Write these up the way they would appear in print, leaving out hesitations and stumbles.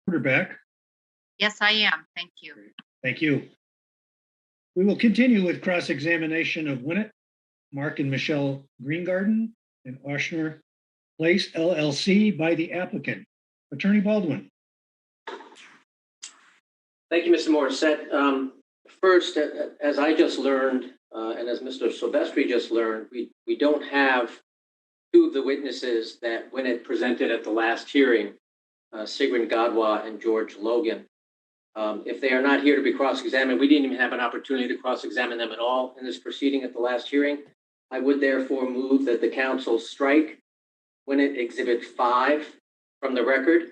Quarterback. Yes, I am. Thank you. Thank you. We will continue with cross-examination of WNNET, Mark and Michelle Greengarden, and Oshner Place LLC by the applicant. Attorney Baldwin. Thank you, Mr. Morissette. First, as I just learned, and as Mr. Silvestri just learned, we don't have two of the witnesses that WNNET presented at the last hearing, Sigrid Godwa and George Logan. If they are not here to be cross-examined, we didn't even have an opportunity to cross-examine them at all in this proceeding at the last hearing. I would therefore move that the council strike WNNET Exhibit 5 from the record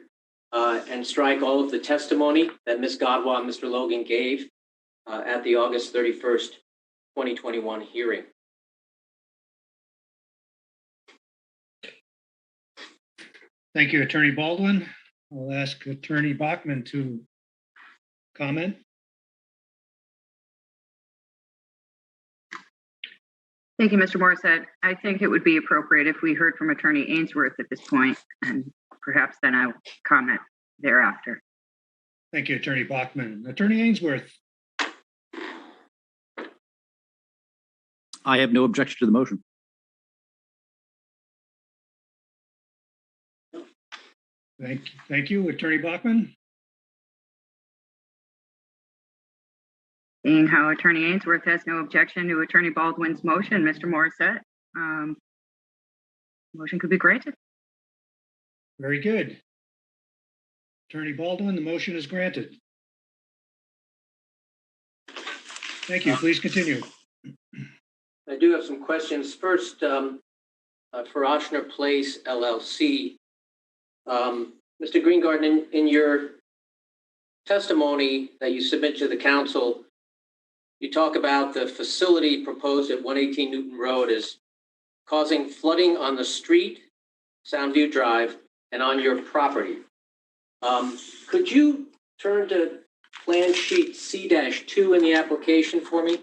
and strike all of the testimony that Ms. Godwa and Mr. Logan gave at the August 31st, 2021 hearing. Thank you, Attorney Baldwin. I'll ask Attorney Bachman to comment. Thank you, Mr. Morissette. I think it would be appropriate if we heard from Attorney Ainsworth at this point, and perhaps then I will comment thereafter. Thank you, Attorney Bachman. Attorney Ainsworth. I have no objection to the motion. Thank you, Attorney Bachman. Seeing how Attorney Ainsworth has no objection to Attorney Baldwin's motion, Mr. Morissette, motion could be granted. Very good. Attorney Baldwin, the motion is granted. Thank you. Please continue. I do have some questions. First, for Oshner Place LLC, Mr. Greengarden, in your testimony that you submit to the council, you talk about the facility proposed at 118 Newton Road as causing flooding on the street, Soundview Drive, and on your property. Could you turn to plan sheet C-2 in the application for me?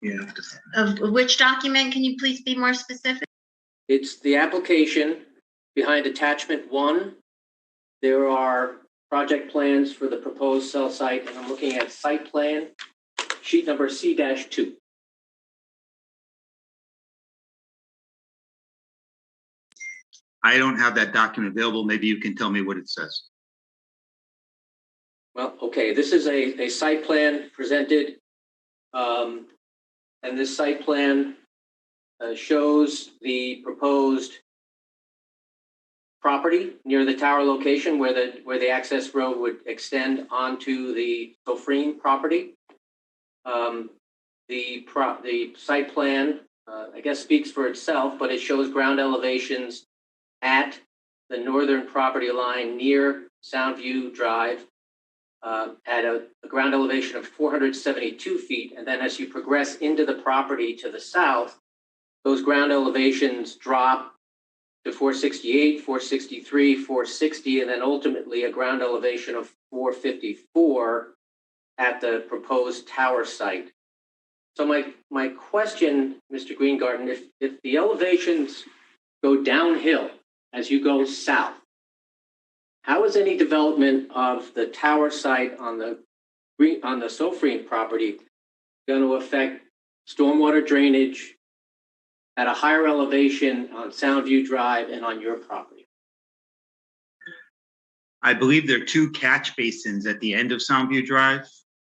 Yeah. Of which document? Can you please be more specific? It's the application behind attachment 1. There are project plans for the proposed cell site, and I'm looking at site plan, sheet number C-2. I don't have that document available. Maybe you can tell me what it says. Well, okay, this is a site plan presented, and this site plan shows the proposed property near the tower location where the access road would extend onto the Sofrene property. The site plan, I guess, speaks for itself, but it shows ground elevations at the northern property line near Soundview Drive at a ground elevation of 472 feet. And then as you progress into the property to the south, those ground elevations drop to 468, 463, 460, and then ultimately a ground elevation of 454 at the proposed tower site. So my question, Mr. Greengarden, if the elevations go downhill as you go south, how is any development of the tower site on the Sofrene property going to affect stormwater drainage at a higher elevation on Soundview Drive and on your property? I believe there are 2 catch basins at the end of Soundview Drive,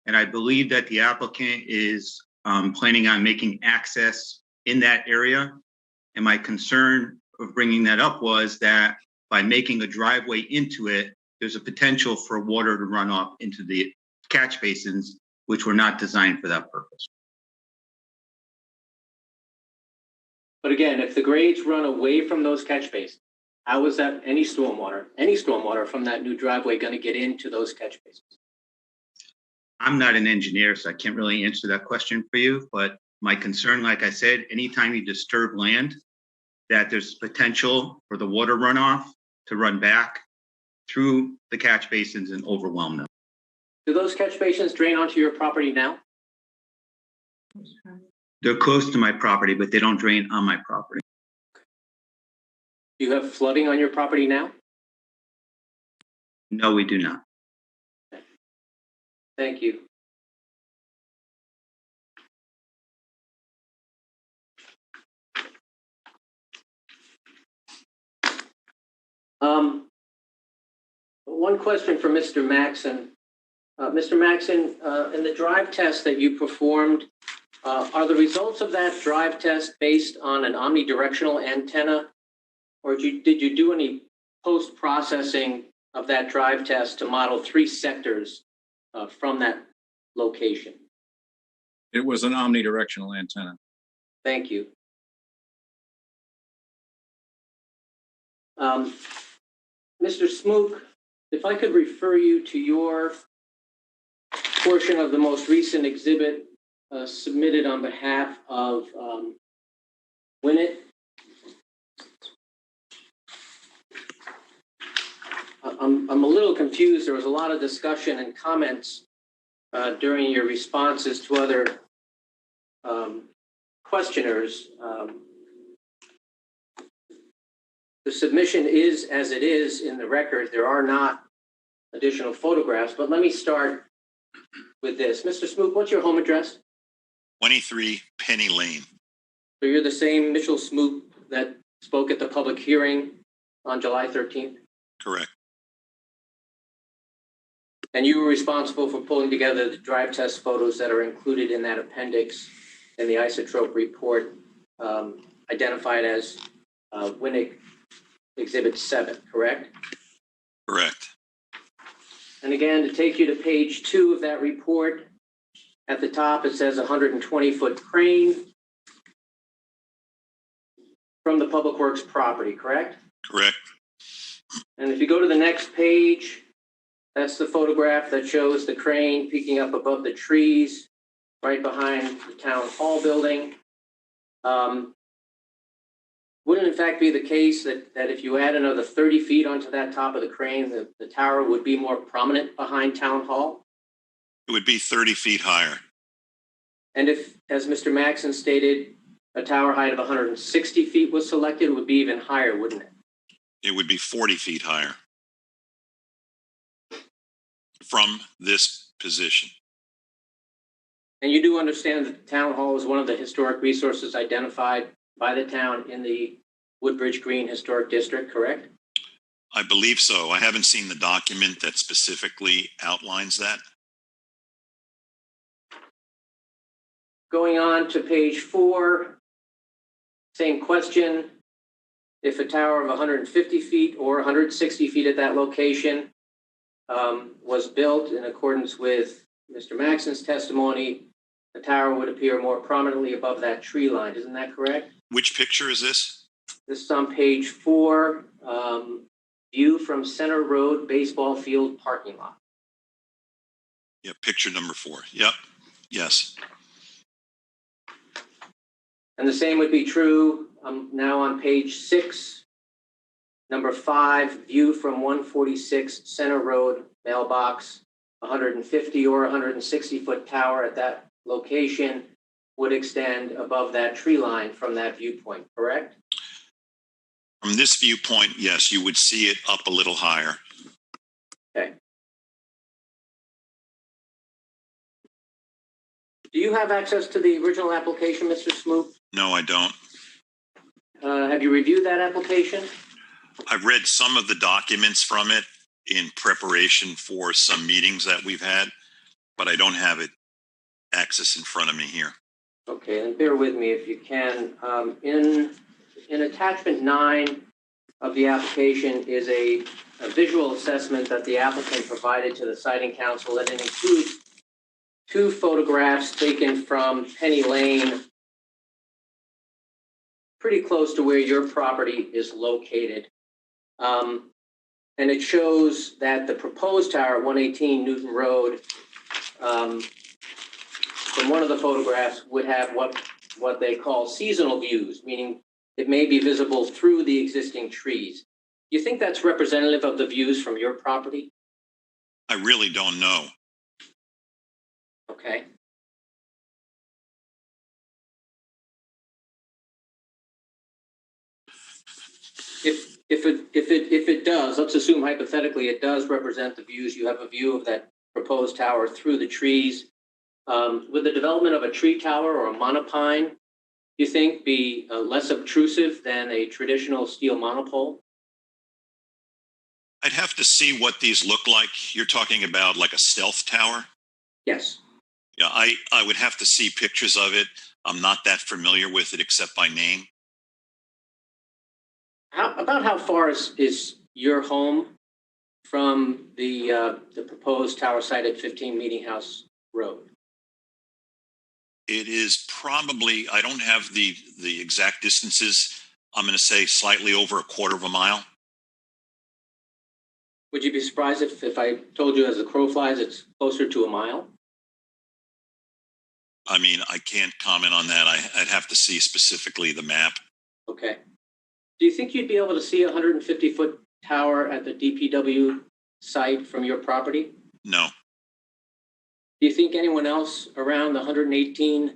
and I believe that the applicant is planning on making access in that area. And my concern of bringing that up was that by making a driveway into it, there's a potential for water to run off into the catch basins, which were not designed for that purpose. But again, if the grades run away from those catch basins, how is that any stormwater from that new driveway going to get into those catch basins? I'm not an engineer, so I can't really answer that question for you. But my concern, like I said, anytime you disturb land, that there's potential for the water runoff to run back through the catch basins and overwhelm them. Do those catch basins drain onto your property now? They're close to my property, but they don't drain on my property. Do you have flooding on your property now? No, we do not. Thank you. One question for Mr. Maxon. Mr. Maxon, in the drive test that you performed, are the results of that drive test based on an omnidirectional antenna, or did you do any post-processing of that drive test to model 3 sectors from that location? It was an omnidirectional antenna. Thank you. Mr. Smook, if I could refer you to your portion of the most recent exhibit submitted on behalf of WNNET. I'm a little confused. There was a lot of discussion and comments during your responses to other questioners. The submission is as it is in the record. There are not additional photographs, but let me start with this. Mr. Smook, what's your home address? 23 Penny Lane. So you're the same Mitchell Smook that spoke at the public hearing on July 13th? Correct. And you were responsible for pulling together the drive test photos that are included in that appendix in the isotope report, identified as WNNET Exhibit 7, correct? Correct. And again, to take you to page 2 of that report, at the top it says 120-foot crane from the Public Works property, correct? Correct. And if you go to the next page, that's the photograph that shows the crane peeking up above the trees right behind the town hall building. Wouldn't in fact be the case that if you add another 30 feet onto that top of the crane, the tower would be more prominent behind town hall? It would be 30 feet higher. And if, as Mr. Maxon stated, a tower height of 160 feet was selected, it would be even higher, wouldn't it? It would be 40 feet higher from this position. And you do understand that the town hall is one of the historic resources identified by the town in the Woodbridge Green Historic District, correct? I believe so. I haven't seen the document that specifically outlines that. Going on to page 4, same question. If a tower of 150 feet or 160 feet at that location was built in accordance with Mr. Maxon's testimony, the tower would appear more prominently above that tree line. Isn't that correct? Which picture is this? This is on page 4, view from Center Road baseball field parking lot. Yeah, picture number 4. Yep. Yes. And the same would be true now on page 6, number 5, view from 146 Center Road mailbox, 150 or 160 foot tower at that location would extend above that tree line from that viewpoint, correct? From this viewpoint, yes, you would see it up a little higher. Okay. Do you have access to the original application, Mr. Smook? No, I don't. Have you reviewed that application? I've read some of the documents from it in preparation for some meetings that we've had, but I don't have it access in front of me here. Okay, then bear with me if you can. In attachment 9 of the application is a visual assessment that the applicant provided to the Siting Council, and it includes 2 photographs taken from Penny Lane, pretty close to where your property is located. And it shows that the proposed tower at 118 Newton Road, from one of the photographs, would have what they call seasonal views, meaning it may be visible through the existing trees. Do you think that's representative of the views from your property? I really don't know. Okay. If it does, let's assume hypothetically it does represent the views. You have a view of that proposed tower through the trees. Would the development of a tree tower or a monopine, you think, be less obtrusive than a traditional steel monopole? I'd have to see what these look like. You're talking about like a stealth tower? Yes. Yeah, I would have to see pictures of it. I'm not that familiar with it except by name. How far is your home from the proposed tower site at 15 Meeting House Road? It is probably, I don't have the exact distances. I'm going to say slightly over a quarter of a mile. Would you be surprised if I told you as the crow flies it's closer to a mile? I mean, I can't comment on that. I'd have to see specifically the map. Okay. Do you think you'd be able to see a 150-foot tower at the DPW site from your property? No. Do you think anyone else around the 118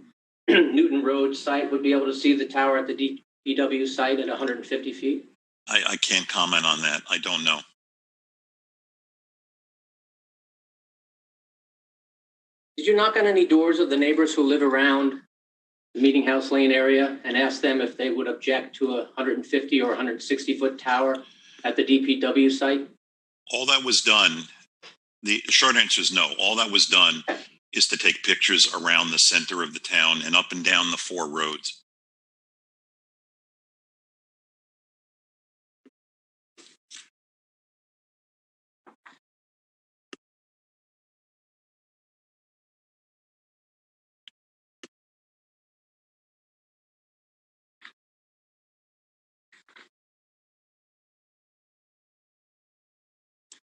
Newton Road site would be able to see the tower at the DPW site at 150 feet? I can't comment on that. I don't know. Did you knock on any doors of the neighbors who live around the Meeting House Lane area and ask them if they would object to a 150 or 160-foot tower at the DPW site? All that was done, the short answer is no. All that was done is to take pictures around the center of the town and up and down the 4 roads.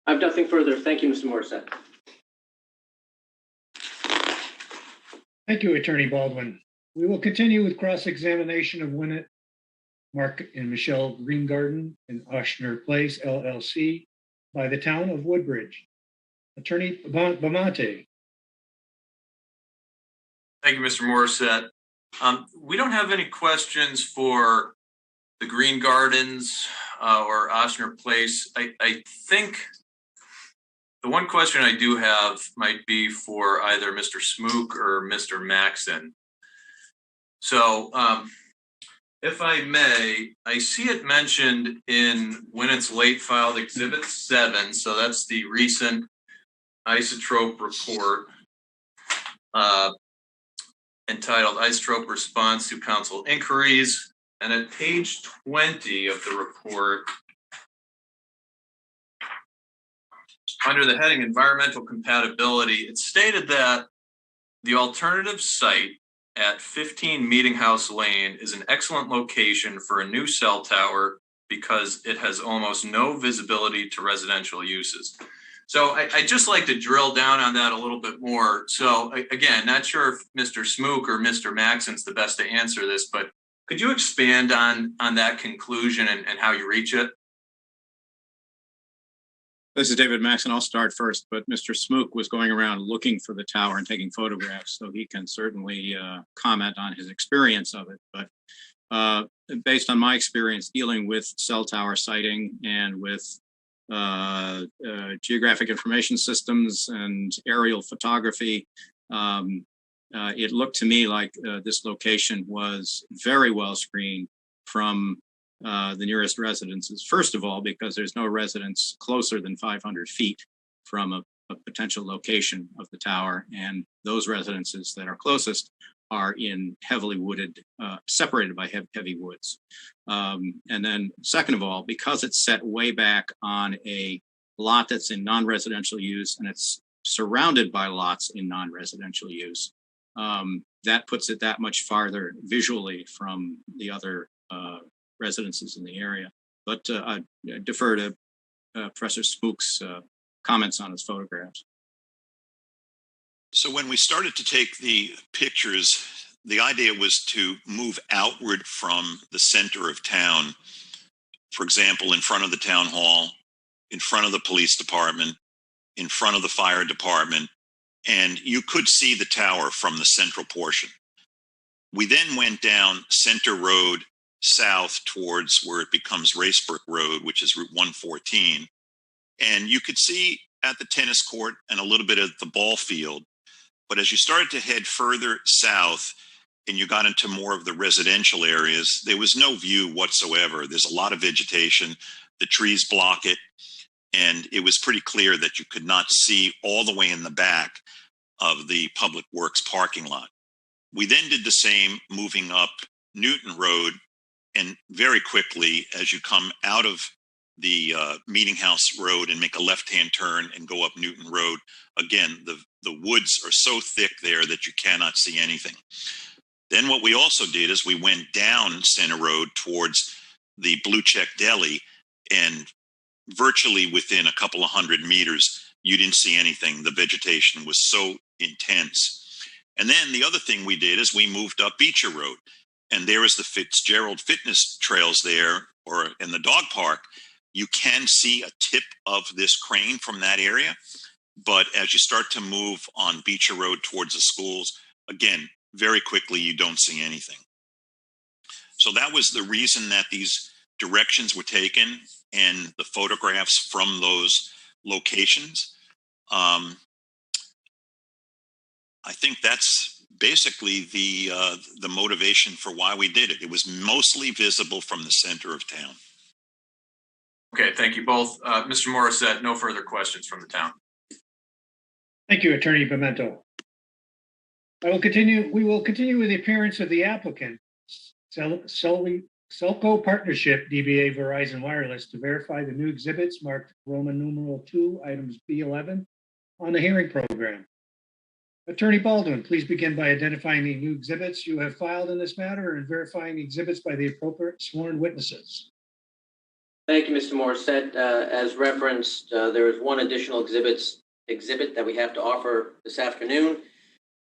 I have nothing further. Thank you, Mr. Morissette. Thank you, Attorney Baldwin. We will continue with cross-examination of WNNET, Mark and Michelle Greengarden and Oshner Place, LLC, by the town of Woodbridge. Attorney Bamonte. Thank you, Mr. Morissette. We don't have any questions for the Green Gardens or Oshner Place. I think the one question I do have might be for either Mr. Smook or Mr. Maxon. So if I may, I see it mentioned in WNNET's late filed Exhibit 7. So that's the recent isotope report entitled Isotope Response to Council Inquiries. And at page 20 of the report, under the heading Environmental Compatibility, it stated that the alternative site at 15 Meeting House Lane is an excellent location for a new cell tower because it has almost no visibility to residential uses. So I just like to drill down on that a little bit more. So again, not sure if Mr. Smook or Mr. Maxon's the best to answer this, but could you expand on that conclusion and how you reach it? This is David Maxon. I'll start first, but Mr. Smook was going around looking for the tower and taking photographs, so he can certainly comment on his experience of it. But based on my experience dealing with cell tower siting and with geographic information systems and aerial photography, it looked to me like this location was very well screened from the nearest residences. First of all, because there's no residence closer than 500 feet from a potential location of the tower, and those residences that are closest are in heavily wooded, separated by heavy woods. And then second of all, because it's set way back on a lot that's in non-residential use and it's surrounded by lots in non-residential use, that puts it that much farther visually from the other residences in the area. But I defer to Professor Smook's comments on his photographs. So when we started to take the pictures, the idea was to move outward from the center of town. For example, in front of the town hall, in front of the police department, in front of the fire department, and you could see the tower from the central portion. We then went down Center Road south towards where it becomes Racebrook Road, which is Route 114. And you could see at the tennis court and a little bit of the ball field. But as you started to head further south and you got into more of the residential areas, there was no view whatsoever. There's a lot of vegetation. The trees block it. And it was pretty clear that you could not see all the way in the back of the Public Works parking lot. We then did the same moving up Newton Road, and very quickly, as you come out of the Meeting House Road and make a left-hand turn and go up Newton Road, again, the woods are so thick there that you cannot see anything. Then what we also did is we went down Center Road towards the Blue Check Deli, and virtually within a couple of 100 meters, you didn't see anything. The vegetation was so intense. And then the other thing we did is we moved up Beecher Road, and there is the Fitzgerald Fitness Trails there, or in the dog park. You can see a tip of this crane from that area, but as you start to move on Beecher Road towards the schools, again, very quickly, you don't see anything. So that was the reason that these directions were taken and the photographs from those locations. I think that's basically the motivation for why we did it. It was mostly visible from the center of town. Okay, thank you both. Mr. Morissette, no further questions from the town. Thank you, Attorney Pimento. We will continue with the appearance of the applicant, Selco Partnership, DBA Verizon Wireless, to verify the new exhibits marked Roman numeral 2, items B11 on the hearing program. Attorney Baldwin, please begin by identifying the new exhibits you have filed in this matter and verifying exhibits by the appropriate sworn witnesses. Thank you, Mr. Morissette. As referenced, there is one additional exhibit that we have to offer this afternoon,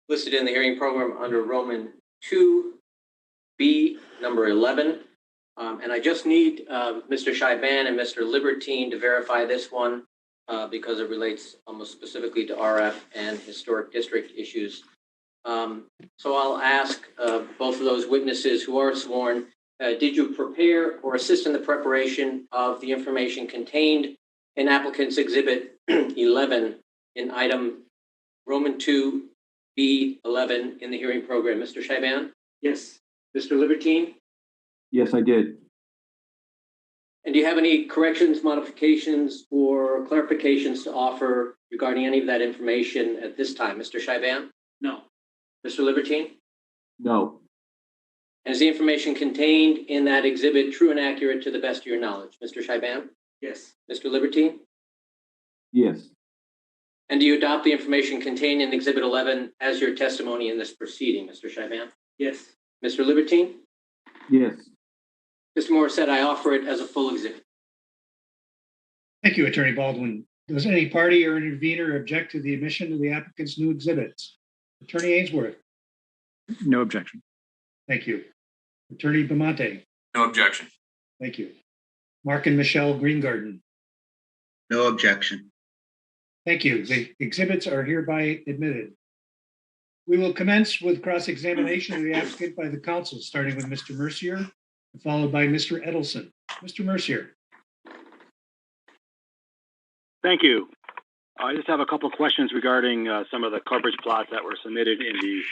listed in the hearing program under Roman 2B, number 11. And I just need Mr. Scheiban and Mr. Libertine to verify this one because it relates almost specifically to RF and historic district issues. So I'll ask both of those witnesses who are sworn, did you prepare or assist in the preparation of the information contained in applicant's exhibit 11 in item Roman 2B11 in the hearing program? Mr. Scheiban? Yes. Mr. Libertine? Yes, I did. And do you have any corrections, modifications, or clarifications to offer regarding any of that information at this time? Mr. Scheiban? No. Mr. Libertine? No. And is the information contained in that exhibit true and accurate to the best of your knowledge? Mr. Scheiban? Yes. Mr. Libertine? Yes. And do you adopt the information contained in Exhibit 11 as your testimony in this proceeding, Mr. Scheiban? Yes. Mr. Libertine? Yes. Mr. Morissette, I offer it as a full exhibit. Thank you, Attorney Baldwin. Does any party or intervener object to the admission of the applicant's new exhibits? Attorney Ainsworth? No objection. Thank you. Attorney Bamonte? No objection. Thank you. Mark and Michelle Greengarden? No objection. Thank you. The exhibits are hereby admitted. We will commence with cross-examination of the applicant by the counsel, starting with Mr. Mercier, followed by Mr. Edelson. Mr. Mercier. Thank you. I just have a couple of questions regarding some of the coverage plots that were submitted in the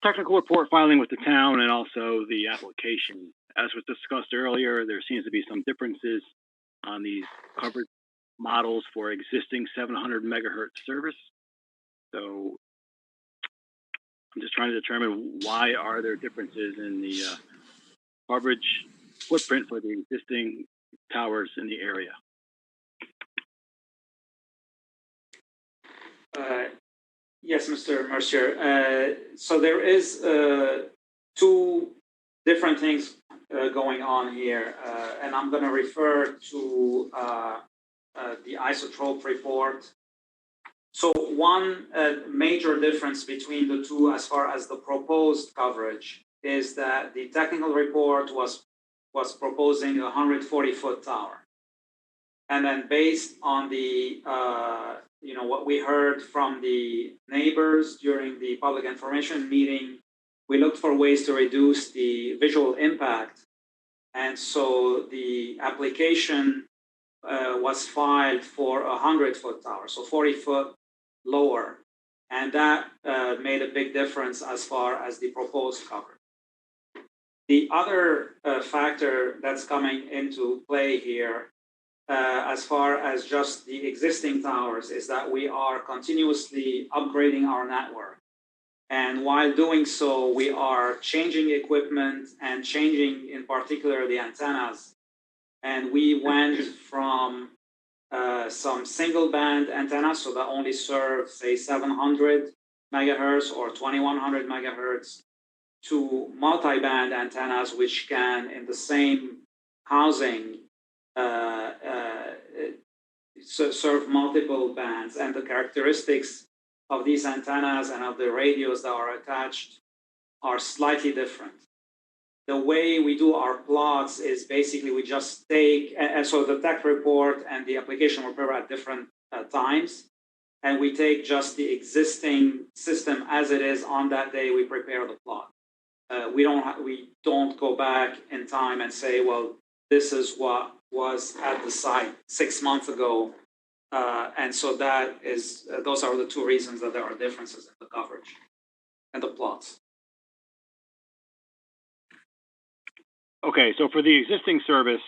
technical report filing with the town and also the application. As was discussed earlier, there seems to be some differences on these coverage models for existing 700 megahertz service. So I'm just trying to determine why are there differences in the coverage footprint for the existing towers in the area. Yes, Mr. Mercier. So there is two different things going on here, and I'm going to refer to the isotrope report. So one major difference between the two as far as the proposed coverage is that the technical report was proposing a 140-foot tower. And then based on the, what we heard from the neighbors during the public information meeting, we looked for ways to reduce the visual impact. And so the application was filed for a 100-foot tower, so 40 foot lower. And that made a big difference as far as the proposed coverage. The other factor that's coming into play here, as far as just the existing towers, is that we are continuously upgrading our network. And while doing so, we are changing equipment and changing, in particular, the antennas. And we went from some single band antennas, so that only serve, say, 700 megahertz or 2100 megahertz, to multi-band antennas, which can, in the same housing, serve multiple bands. And the characteristics of these antennas and of the radios that are attached are slightly different. The way we do our plots is basically we just take, and so the tech report and the application were prepared at different times, and we take just the existing system as it is on that day. We prepare the plot. We don't go back in time and say, well, this is what was at the site 6 months ago, and so that is those are the two reasons that there are differences in the coverage and the plots. Okay, so for the existing service,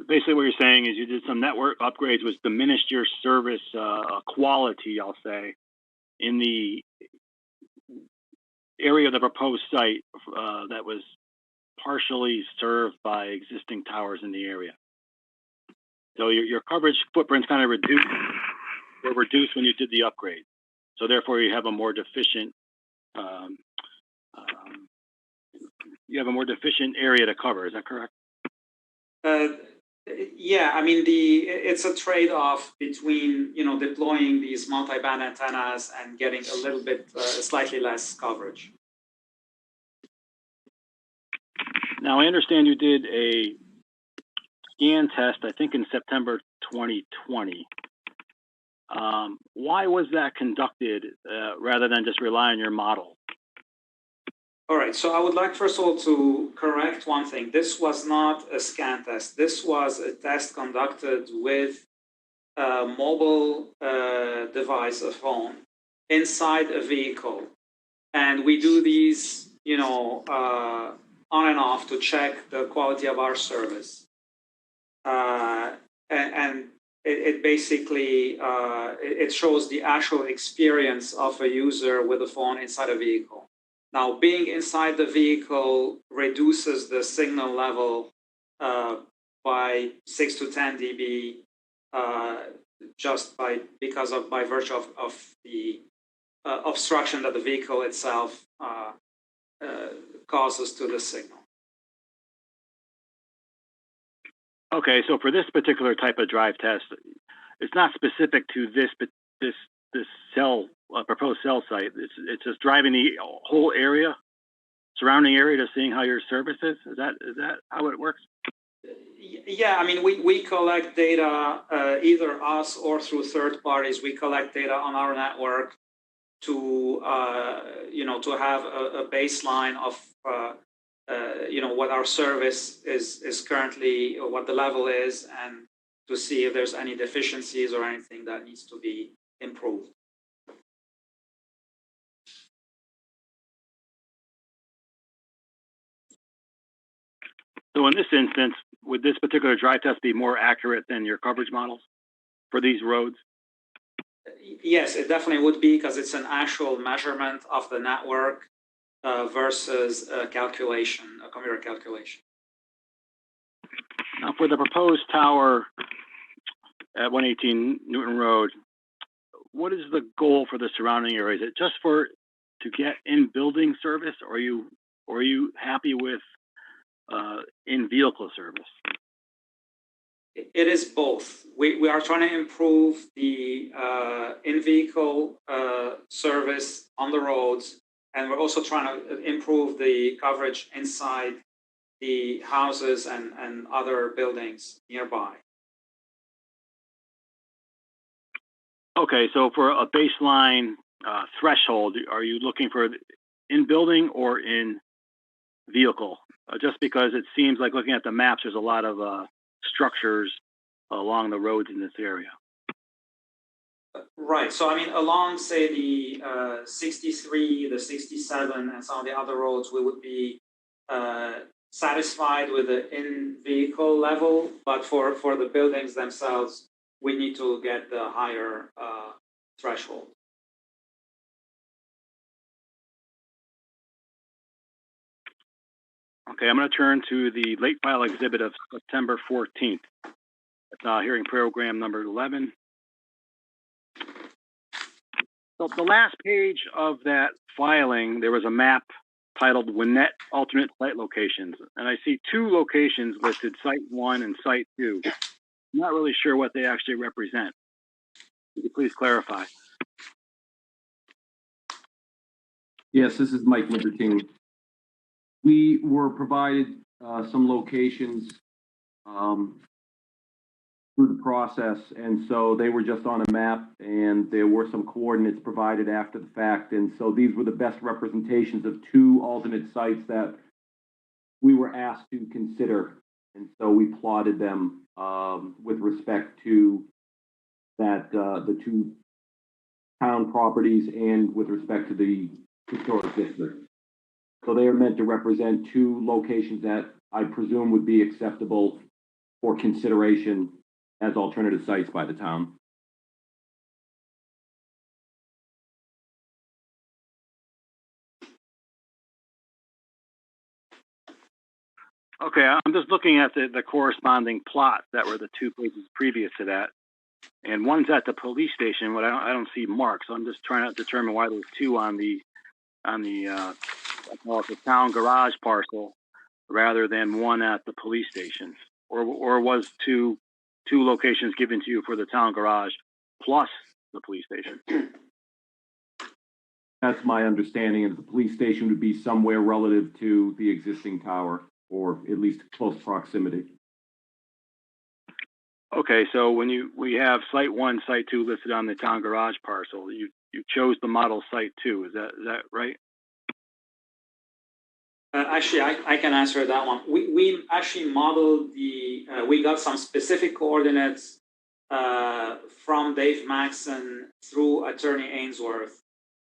basically what you're saying is you did some network upgrades, which diminished your service quality, I'll say, in the area of the proposed site that was partially served by existing towers in the area. So your coverage footprint's kind of reduced when you did the upgrade. So therefore you have a more deficient area to cover. Is that correct? Yeah, I mean it's a trade-off between deploying these multi-band antennas and getting a little bit slightly less coverage. Now I understand you did a scan test, I think in September 2020. Why was that conducted rather than just rely on your model? All right, so I would like, first of all, to correct one thing. This was not a scan test. This was a test conducted with a mobile device, a phone, inside a vehicle. And we do these, on and off to check the quality of our service. And it basically, it shows the actual experience of a user with a phone inside a vehicle. Now, being inside the vehicle reduces the signal level by 6 to 10 dB just by virtue of the obstruction that the vehicle itself causes to the signal. Okay, so for this particular type of drive test, it's not specific to this cell. Proposed cell site. It's just driving the whole area, surrounding area, to seeing how your service is. Is that how it works? Yeah, I mean we collect data, either us or through third parties. We collect data on our network to to have a baseline of what our service is currently, or what the level is, and to see if there's any deficiencies or anything that needs to be improved. So in this instance, would this particular drive test be more accurate than your coverage models for these roads? Yes, it definitely would be, because it's an actual measurement of the network versus a calculation, a computer calculation. Now, for the proposed tower at 118 Newton Road, what is the goal for the surrounding area? Is it just to get in-building service, or are you happy with in-vehicle service? It is both. We are trying to improve the in-vehicle service on the roads, and we're also trying to improve the coverage inside the houses and other buildings nearby. Okay, so for a baseline threshold, are you looking for in building or in vehicle? Just because it seems like looking at the maps, there's a lot of structures along the roads in this area. Right. So, I mean, along, say, the 63, the 67, and some of the other roads, we would be satisfied with the in-vehicle level. But for the buildings themselves, we need to get the higher threshold. Okay, I'm going to turn to the late file exhibit of September 14th. It's hearing program number 11. So the last page of that filing, there was a map titled WNNET alternate site locations. And I see two locations listed, site 1 and site 2. I'm not really sure what they actually represent. Could you please clarify? Yes, this is Mike Libertine. We were provided some locations through the process, and so they were just on a map, and there were some coordinates provided after the fact, and so these were the best representations of two alternate sites that we were asked to consider, and so we plotted them with respect to that the two town properties and with respect to the historic district. So they are meant to represent two locations that I presume would be acceptable for consideration as alternative sites by the town. Okay, I'm just looking at the corresponding plots that were the two pages previous to that. And one's at the police station, but I don't see marks. So I'm just trying to determine why there's two on the town garage parcel rather than one at the police station, or was two locations given to you for the town garage plus the police station? That's my understanding, and the police station would be somewhere relative to the existing tower, or at least close proximity. Okay, so when we have site 1, site 2 listed on the town garage parcel, you chose the model site 2. Is that right? Actually, I can answer that one. We actually modeled we got some specific coordinates from Dave Maxson through Attorney Ainsworth,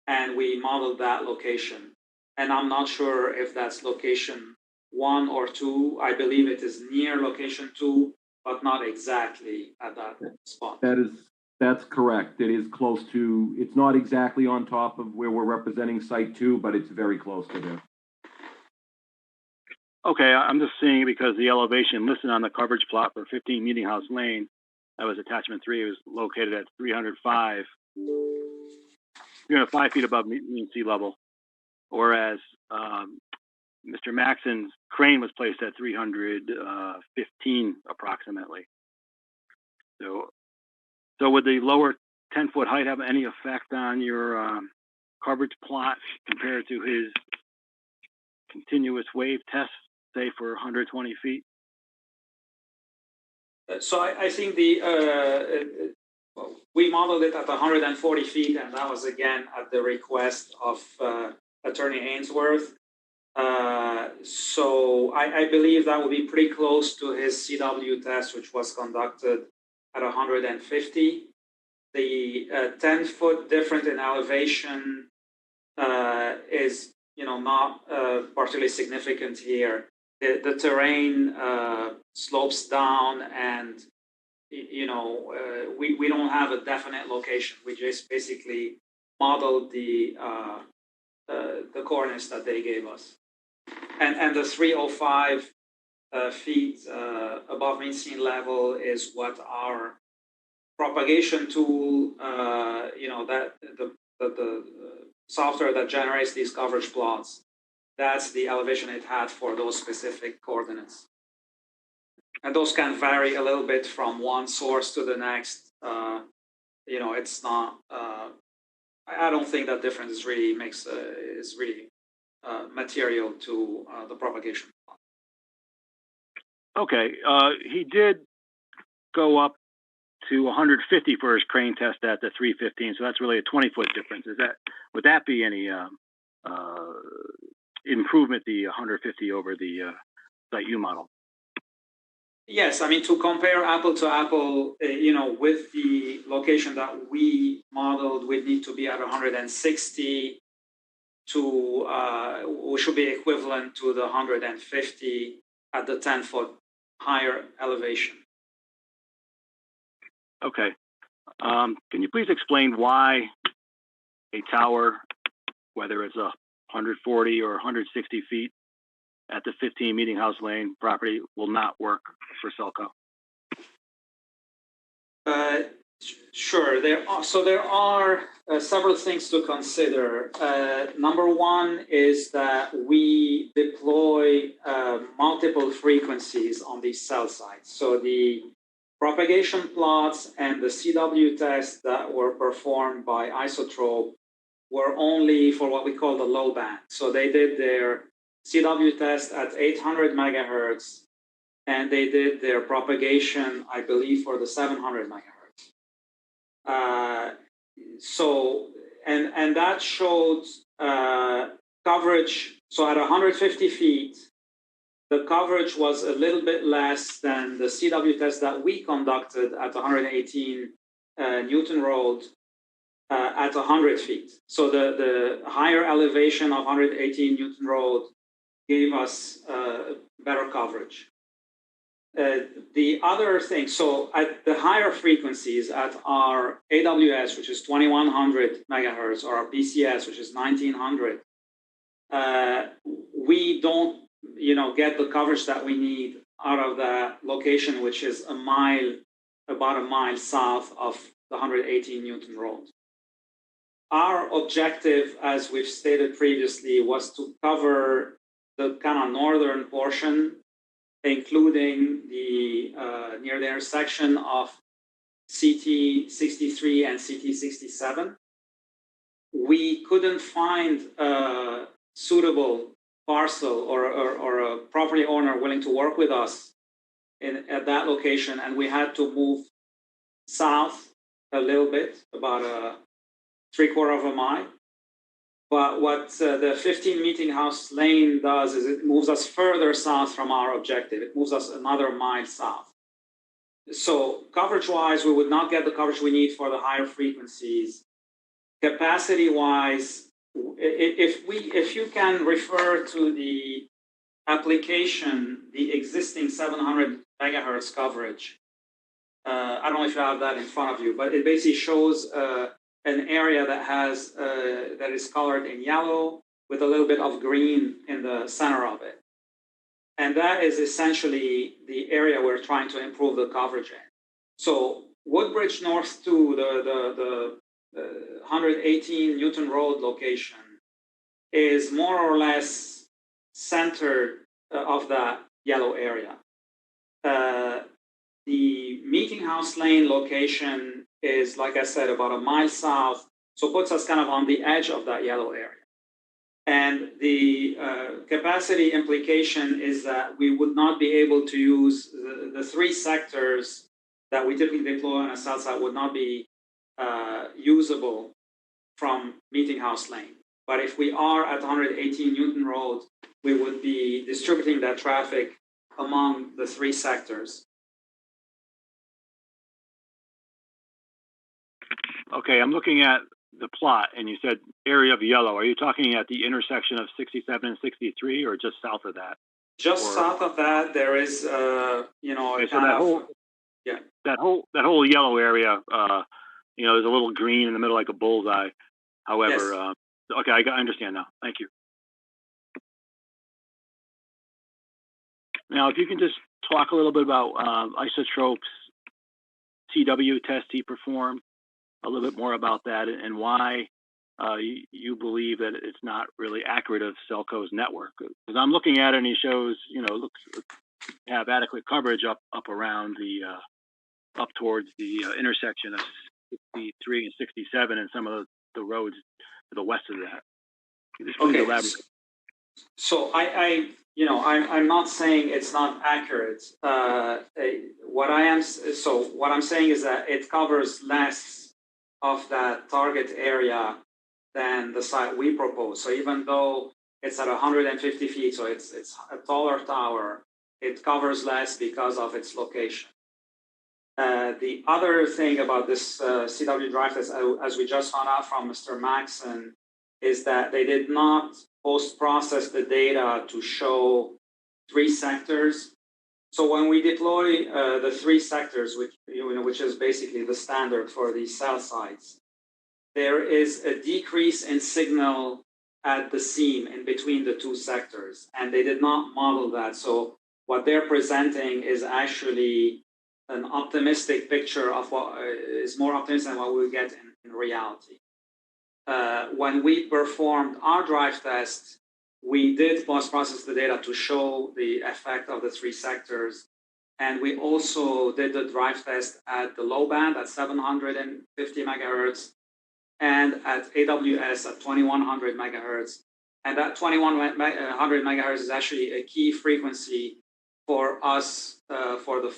and we modeled that location. And I'm not sure if that's location 1 or 2. I believe it is near location 2, but not exactly at that spot. That's correct. It is close to, it's not exactly on top of where we're representing site 2, but it's very close to there. Okay, I'm just seeing because the elevation listed on the coverage plot for 15 Meeting House Lane, that was attachment 3, it was located at 305 feet above mean sea level, whereas Mr. Maxson's crane was placed at 315 approximately. So would the lower 10-foot height have any effect on your coverage plot compared to his continuous wave test, say for 120 feet? So I think we modeled it at 140 feet, and that was again at the request of Attorney Ainsworth. So I believe that would be pretty close to his CW test, which was conducted at 150. The 10-foot difference in elevation is, not particularly significant here. The terrain slopes down, and we don't have a definite location. We just basically modeled the coordinates that they gave us, and the 305 feet above mean sea level is what our propagation tool, that the software that generates these coverage plots, that's the elevation it had for those specific coordinates. And those can vary a little bit from one source to the next. It's not, I don't think that difference is really material to the propagation plot. Okay, he did go up to 150 for his crane test at the 315, so that's really a 20-foot difference. Would that be any improvement, the 150 over the site U model. Yes, I mean, to compare apple to apple, with the location that we modeled, we'd need to be at 160 which should be equivalent to the 150 at the 10-foot higher elevation. Okay. Can you please explain why a tower, whether it's 140 or 160 feet at the 15 Meeting House Lane property, will not work for Selco? Sure. There are several things to consider. Number one is that we deploy multiple frequencies on these cell sites. So the propagation plots and the CW tests that were performed by Isotrope were only for what we call the low band. So they did their CW test at 800 megahertz, and they did their propagation, I believe, for the 700 megahertz. And that showed coverage. So at 150 feet, the coverage was a little bit less than the CW test that we conducted at 118 Newton Road at 100 feet. So the higher elevation of 118 Newton Road gave us better coverage. The other thing, so at the higher frequencies, at our AWS, which is 2100 megahertz, or our PCS, which is 1900, we don't, get the coverage that we need out of that location, which is about a mile south of the 118 Newton Road. Our objective, as we've stated previously, was to cover the kind of northern portion, including the near the intersection of CT 63 and CT 67. We couldn't find a suitable parcel or a property owner willing to work with us at that location, and we had to move south a little bit, about a 3/4 of a mile. But what the 15 Meeting House Lane does is it moves us further south from our objective. It moves us another mile south. So coverage-wise, we would not get the coverage we need for the higher frequencies. Capacity-wise, if you can refer to the application, the existing 700 megahertz coverage, I don't know if you have that in front of you, but it basically shows an area that has that is colored in yellow with a little bit of green in the center of it, and that is essentially the area we're trying to improve the coverage in. So Woodbridge North 2, the 118 Newton Road location, is more or less centered of that yellow area. The Meeting House Lane location is, like I said, about a mile south, so puts us kind of on the edge of that yellow area. And the capacity implication is that we would not be able to use the three sectors that we typically deploy on a cell site would not be usable from Meeting House Lane. But if we are at 118 Newton Road, we would be distributing that traffic among the three sectors. Okay, I'm looking at the plot, and you said area of yellow. Are you talking at the intersection of 67 and 63, or just south of that? Just south of that, there is, okay, so that whole yellow area, there's a little green in the middle, like a bullseye. However, yes. Okay, I understand now. Thank you. Now, if you can just talk a little bit about Isotrope's CW test he performed, a little bit more about that, and why you believe that it's not really accurate of Selco's network. Because I'm looking at it, and he shows, looks have adequate coverage up around the up towards the intersection of 63 and 67, and some of the roads to the west of that. Just please elaborate. So I'm not saying it's not accurate. What I'm saying is that it covers less of that target area than the site we propose. So even though it's at 150 feet, so it's a taller tower, it covers less because of its location. The other thing about this CW drive test, as we just found out from Mr. Maxon, is that they did not post-process the data to show 3 sectors. So when we deploy the 3 sectors, which is basically the standard for these cell sites, there is a decrease in signal at the seam in between the 2 sectors, and they did not model that. So what they're presenting is actually an optimistic picture of what is more optimistic than what we get in reality. When we performed our drive test, we did post-process the data to show the effect of the 3 sectors. And we also did the drive test at the low band at 750 megahertz and at AWS at 2100 megahertz. And that 2100 megahertz is actually a key frequency for us for the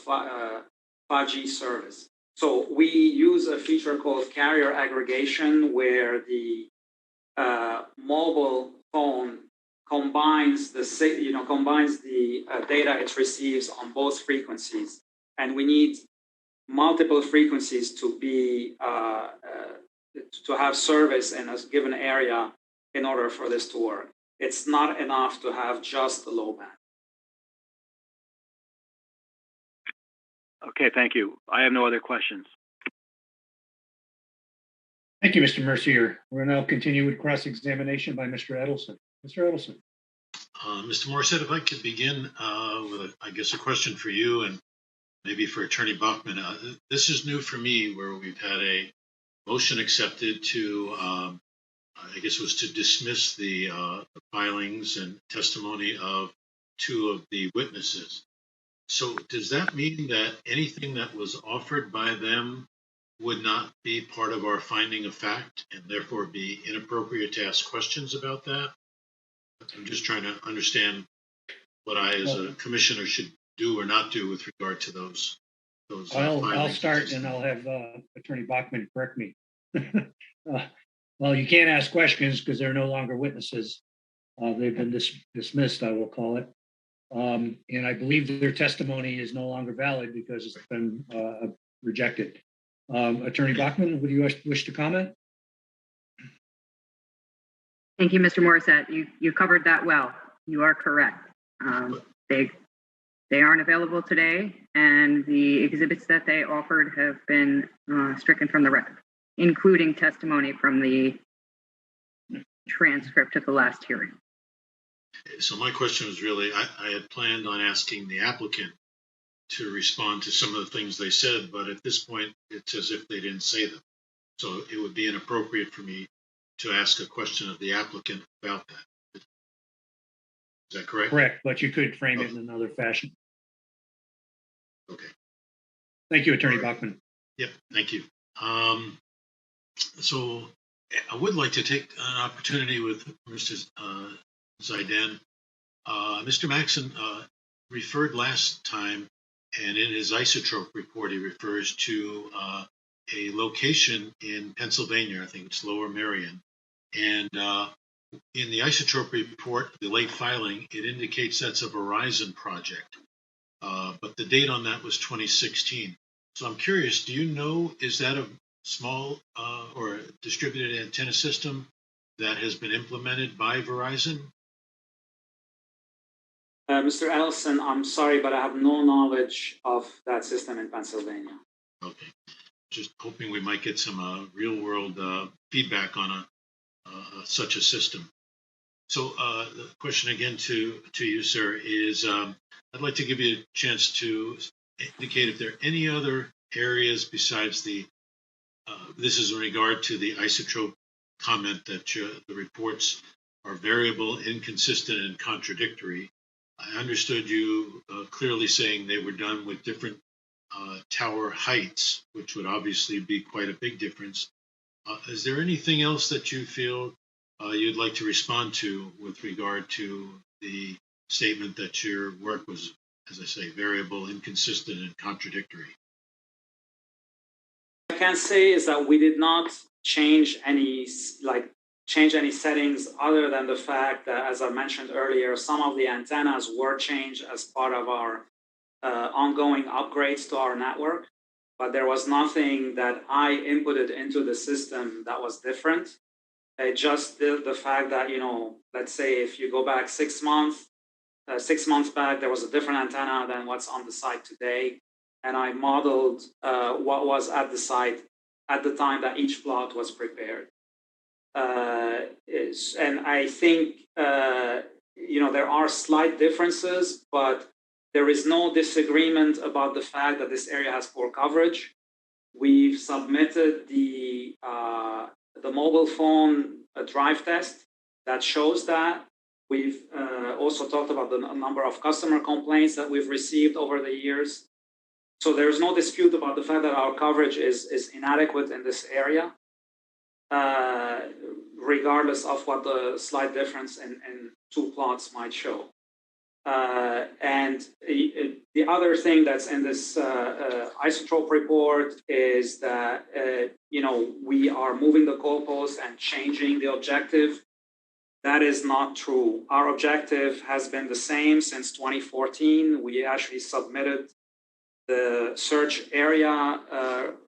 5G service. So we use a feature called carrier aggregation, where the mobile phone combines the data it receives on both frequencies, and we need multiple frequencies to be to have service in a given area in order for this to work. It's not enough to have just the low band. Okay, thank you. I have no other questions. Thank you, Mr. Mercier. We'll now continue with cross-examination by Mr. Edelson. Mr. Edelson. Mr. Morissette, if I could begin with, I guess, a question for you and maybe for Attorney Bachman. This is new for me, where we've had a motion accepted to, I guess it was to dismiss the filings and testimony of 2 of the witnesses. So does that mean that anything that was offered by them would not be part of our finding of fact and therefore be inappropriate to ask questions about that? I'm just trying to understand what I, as a commissioner, should do or not do with regard to those. I'll start and I'll have Attorney Bachman correct me. Well, you can't ask questions because they're no longer witnesses. They've been dismissed, I will call it. And I believe their testimony is no longer valid because it's been rejected. Attorney Bachman, would you wish to comment? Thank you, Mr. Morissette. You covered that well. You are correct. They aren't available today, and the exhibits that they offered have been stricken from the record, including testimony from the transcript of the last hearing. So my question was really, I had planned on asking the applicant to respond to some of the things they said, but at this point, it's as if they didn't say them. So it would be inappropriate for me to ask a question of the applicant about that. Is that correct? Correct, but you could frame it in another fashion. Okay. Thank you, Attorney Bachman. Yep, thank you. So I would like to take an opportunity with Mr. Zaidan. Mr. Maxon referred last time, and in his isotope report, he refers to a location in Pennsylvania. I think it's Lower Merion. And in the isotope report, the late filing, it indicates that's a Verizon project. But the date on that was 2016. So I'm curious, do you know, is that a small or a distributed antenna system that has been implemented by Verizon? Mr. Ellison, I'm sorry, but I have no knowledge of that system in Pennsylvania. Okay. Just hoping we might get some real-world feedback on such a system. So the question again to you, sir, is I'd like to give you a chance to indicate if there are any other areas besides the, this is in regard to the isotope comment that the reports are variable, inconsistent, and contradictory. I understood you clearly saying they were done with different tower heights, which would obviously be quite a big difference. Is there anything else that you feel you'd like to respond to with regard to the statement that your work was, as I say, variable, inconsistent, and contradictory? What I can say is that we did not change any change any settings other than the fact that, as I mentioned earlier, some of the antennas were changed as part of our ongoing upgrades to our network, but there was nothing that I inputted into the system that was different. Just the fact that, let's say if you go back 6 months, 6 months back, there was a different antenna than what's on the site today. And I modeled what was at the site at the time that each plot was prepared. And I think, there are slight differences, but there is no disagreement about the fact that this area has poor coverage. We've submitted the mobile phone drive test that shows that. We've also talked about the number of customer complaints that we've received over the years. So there's no dispute about the fact that our coverage is inadequate in this area, regardless of what the slight difference in two plots might show. And the other thing that's in this isotope report is that, we are moving the goalpost and changing the objective. That is not true. Our objective has been the same since 2014. We actually submitted the search area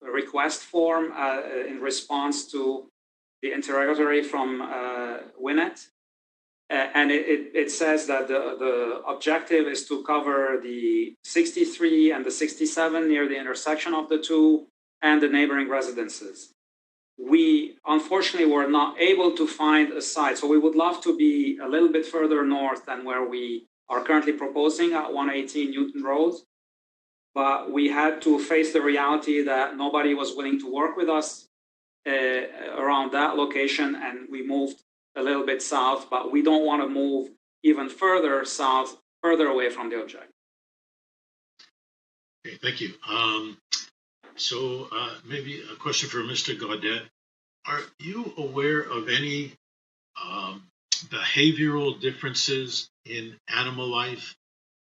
request form in response to the interrogatory from WNNET. And it says that the objective is to cover the 63 and the 67 near the intersection of the two and the neighboring residences. We unfortunately were not able to find a site. So we would love to be a little bit further north than where we are currently proposing at 118 Newton Road. But we had to face the reality that nobody was willing to work with us around that location, and we moved a little bit south, but we don't want to move even further south, further away from the objective. Okay, thank you. So maybe a question for Mr. Gaudet. Are you aware of any behavioral differences in animal life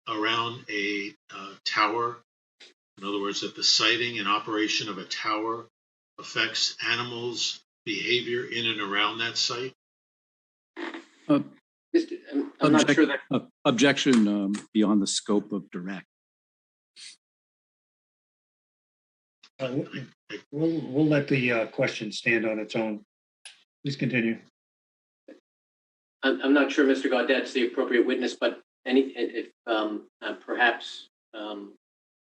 around a tower? In other words, that the siting and operation of a tower affects animals' behavior in and around that site? I'm not sure that. Objection beyond the scope of direct. We'll let the question stand on its own. Please continue. I'm not sure Mr. Gaudet's the appropriate witness, but perhaps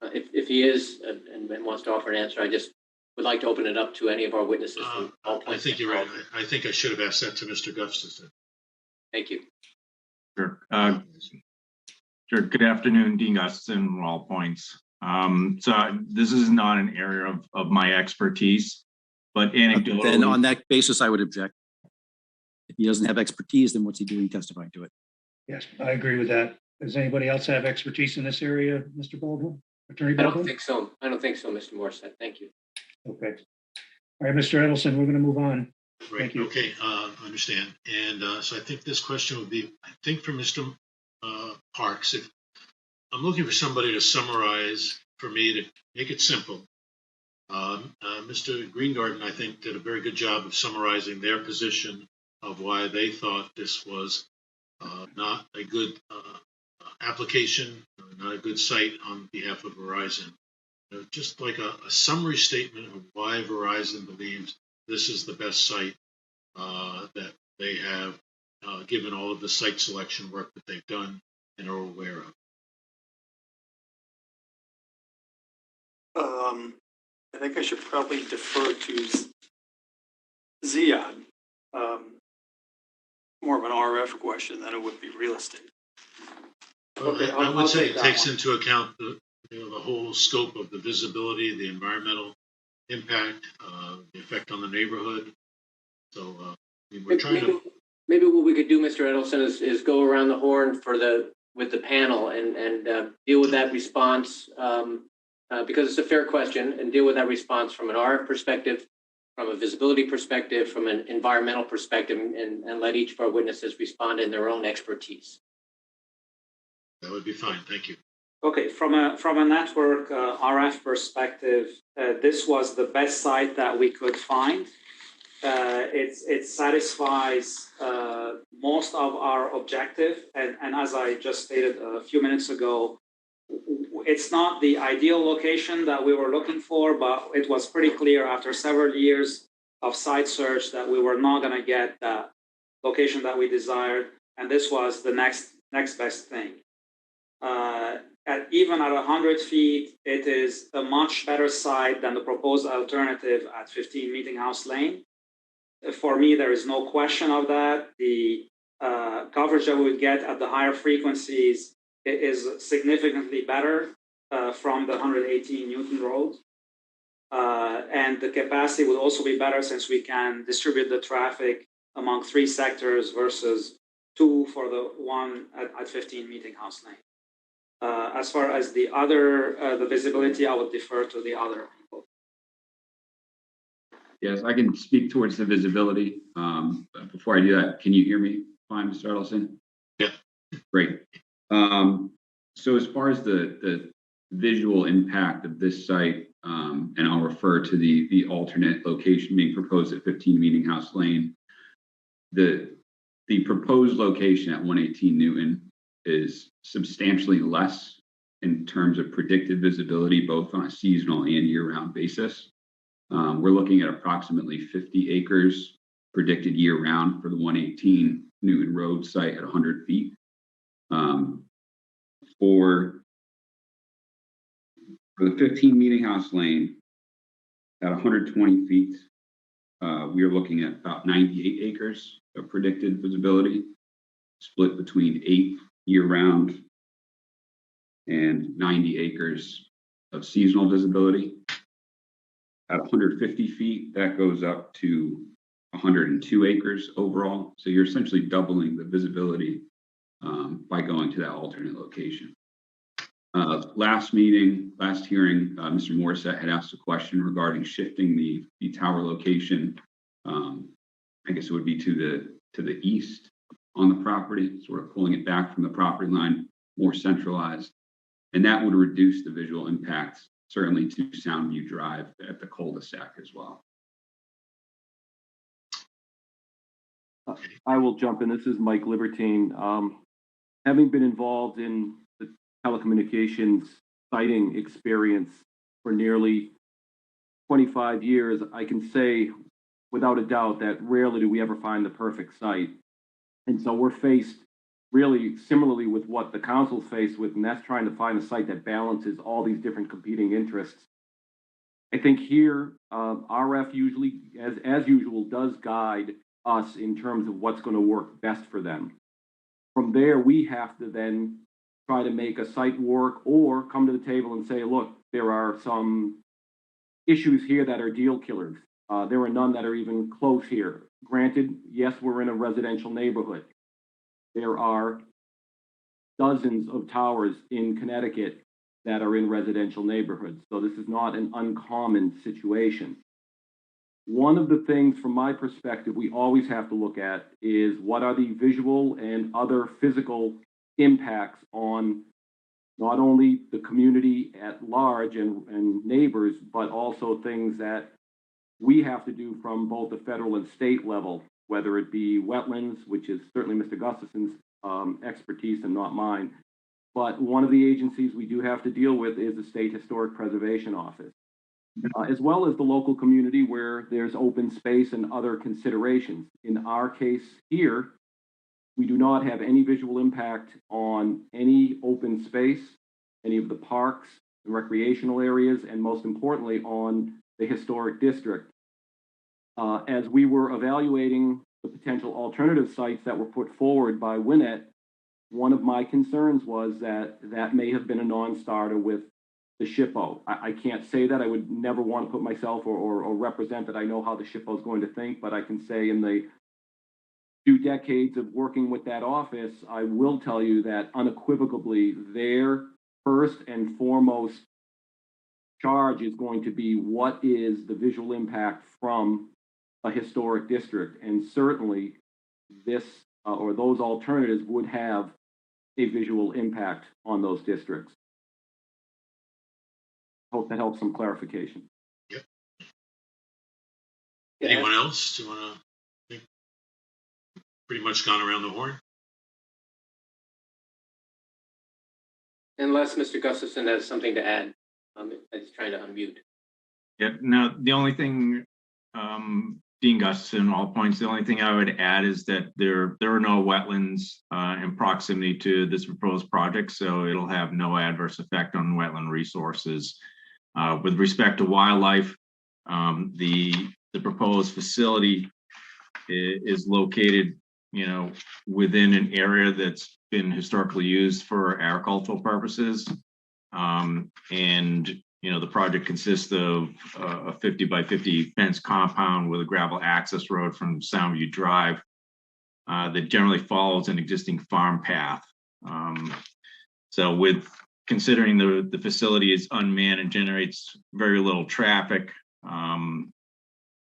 if he is and wants to offer an answer, I just would like to open it up to any of our witnesses. I think you're right. I think I should have asked that to Mr. Gustafson. Thank you. Sure. Sure. Good afternoon, Dean Gustafson, All Points. So this is not an area of my expertise, but anecdotally. Then on that basis, I would object. If he doesn't have expertise, then what's he doing testifying to it? Yes, I agree with that. Does anybody else have expertise in this area, Mr. Baldwin? Attorney Baldwin? I don't think so. I don't think so, Mr. Morissette. Thank you. Okay. All right, Mr. Edelson, we're going to move on. Right. Thank you. Okay. Understand. And so I think this question would be, for Mr. Parks. If I'm looking for somebody to summarize for me to make it simple. Mr. Greengarden, I think, did a very good job of summarizing their position of why they thought this was not a good application, not a good site on behalf of Verizon. Just like a summary statement of why Verizon believes this is the best site that they have, given all of the site selection work that they've done and are aware of. I think I should probably defer to Ziad. More of an RF question than it would be real estate. Okay, I would say it takes into account the whole scope of the visibility, the environmental impact, the effect on the neighborhood. So we're trying to. Maybe what we could do, Mr. Edelson, is go around the horn with the panel and deal with that response because it's a fair question, and deal with that response from an RF perspective, from a visibility perspective, from an environmental perspective, and let each of our witnesses respond in their own expertise. That would be fine. Thank you. Okay, from a network RF perspective, this was the best site that we could find. it satisfies most of our objective. And as I just stated a few minutes ago, it's not the ideal location that we were looking for, but it was pretty clear after several years of site search that we were not going to get the location that we desired, and this was the next best thing. Even at 100 feet, it is a much better site than the proposed alternative at 15 Meeting House Lane. For me, there is no question of that. The coverage that we would get at the higher frequencies is significantly better from the 118 Newton Road. And the capacity would also be better since we can distribute the traffic among 3 sectors versus 2 for the one at 15 Meeting House Lane. As far as the other, the visibility, I would defer to the other people. Yes, I can speak towards the visibility. But before I do that, can you hear me fine, Mr. Edelson? Yeah. Great. So as far as the visual impact of this site, and I'll refer to the alternate location being proposed at 15 Meeting House Lane. The proposed location at 118 Newton is substantially less in terms of predicted visibility, both on a seasonal and year-round basis. We're looking at approximately 50 acres predicted year-round for the 118 Newton Road site at 100 feet. For the 15 Meeting House Lane at 120 feet, we are looking at about 98 acres of predicted visibility, split between 8 year-round and 90 acres of seasonal visibility. At 150 feet, that goes up to 102 acres overall. So you're essentially doubling the visibility by going to that alternate location. Last hearing, Mr. Morissette had asked a question regarding shifting the tower location. I guess it would be to the east on the property, sort of pulling it back from the property line, more centralized, and that would reduce the visual impacts, certainly to Soundview Drive at the cul-de-sac as well. I will jump in. This is Mike Libertine. Having been involved in the telecommunications siting experience for nearly 25 years, I can say without a doubt that rarely do we ever find the perfect site. And so we're faced really similarly with what the council's faced with, and that's trying to find a site that balances all these different competing interests. I think here, RF usually, as usual, does guide us in terms of what's going to work best for them. From there, we have to then try to make a site work or come to the table and say, look, there are some issues here that are deal killers. There are none that are even close here. Granted, yes, we're in a residential neighborhood. There are dozens of towers in Connecticut that are in residential neighborhoods. So this is not an uncommon situation. One of the things from my perspective we always have to look at is what are the visual and other physical impacts on not only the community at large and neighbors, but also things that we have to do from both the federal and state level, whether it be wetlands, which is certainly Mr. Gustafson's expertise and not mine. But one of the agencies we do have to deal with is the State Historic Preservation Office, as well as the local community where there's open space and other considerations. In our case here, we do not have any visual impact on any open space, any of the parks and recreational areas, and most importantly on the historic district. As we were evaluating the potential alternative sites that were put forward by WNNET, one of my concerns was that that may have been a non-starter with the SHPO. I can't say that. I would never want to put myself or represent that I know how the SHPO is going to think, but I can say in the few decades of working with that office, I will tell you that unequivocally their first and foremost charge is going to be what is the visual impact from a historic district. And certainly this or those alternatives would have a visual impact on those districts. Hope that helps some clarification. Anyone else? Do you want to think? Pretty much gone around the horn. Unless Mr. Gustafson has something to add. He's trying to unmute. Yeah, now the only thing, Dean Gustafson, all points, the only thing I would add is that there are no wetlands in proximity to this proposed project, so it'll have no adverse effect on wetland resources. With respect to wildlife, the proposed facility is located, within an area that's been historically used for agricultural purposes. And the project consists of a 50 by 50 fence compound with a gravel access road from Soundview Drive that generally follows an existing farm path. So with considering the facility is unmanned and generates very little traffic,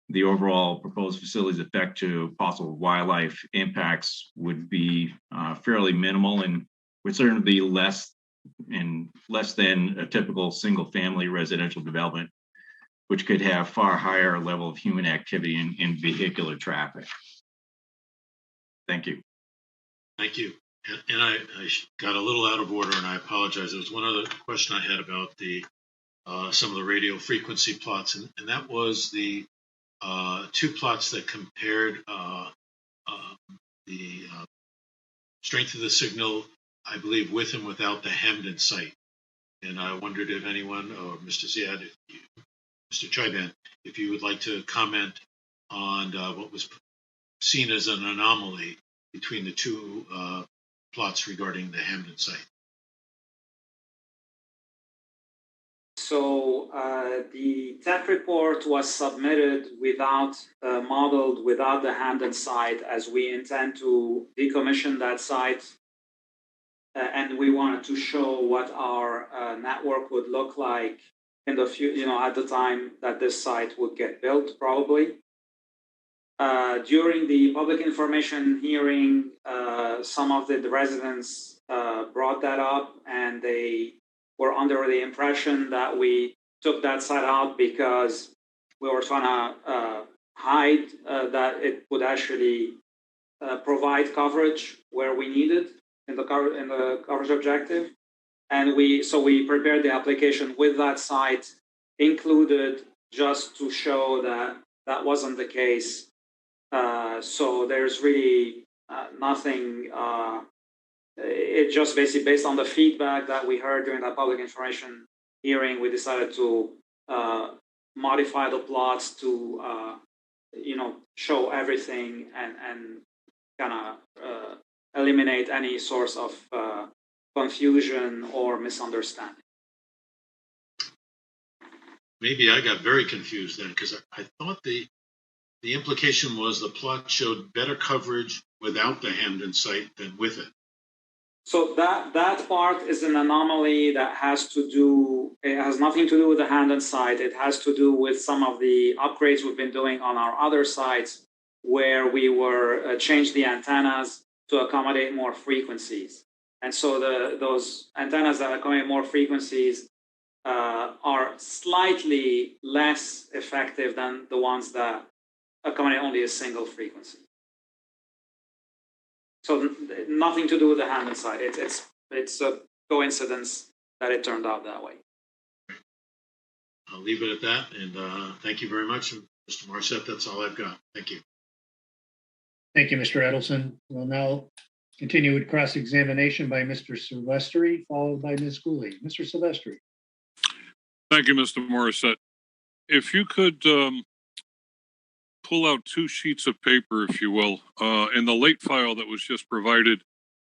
the overall proposed facility's effect to possible wildlife impacts would be fairly minimal and would certainly be less than a typical single-family residential development, which could have far higher level of human activity and vehicular traffic. Thank you. Thank you. And I got a little out of order, and I apologize. There was one other question I had about the some of the radio frequency plots, and that was the two plots that compared the strength of the signal, I believe, with and without the Hamden site. And I wondered if anyone, or Mr. Ziad, Mr. Chaiban, if you would like to comment on what was seen as an anomaly between the two plots regarding the Hamden site. So the tech report was submitted without, modeled without the Hamden site, as we intend to decommission that site. And we wanted to show what our network would look like in the future, at the time that this site would get built, probably. During the public information hearing, some of the residents brought that up, and they were under the impression that we took that site out because we were trying to hide that it would actually provide coverage where we needed in the coverage objective. And we prepared the application with that site included, just to show that that wasn't the case. So there's really nothing. It just basically, based on the feedback that we heard during that public information hearing, we decided to modify the plots to show everything and kind of eliminate any source of confusion or misunderstanding. Maybe I got very confused then, because I thought the implication was the plot showed better coverage without the Hamden site than with it. So that part is an anomaly that has nothing to do with the Hamden site. It has to do with some of the upgrades we've been doing on our other sites, where we were changed the antennas to accommodate more frequencies. And so those antennas that accommodate more frequencies are slightly less effective than the ones that accommodate only a single frequency. So nothing to do with the Hamden site. It's a coincidence that it turned out that way. I'll leave it at that, and thank you very much, Mr. Marcet. That's all I've got. Thank you. Thank you, Mr. Edelson. We'll now continue with cross-examination by Mr. Silvestri, followed by Ms. Cooley. Mr. Silvestri. Thank you, Mr. Morissette. If you could pull out two sheets of paper, if you will, in the late file that was just provided,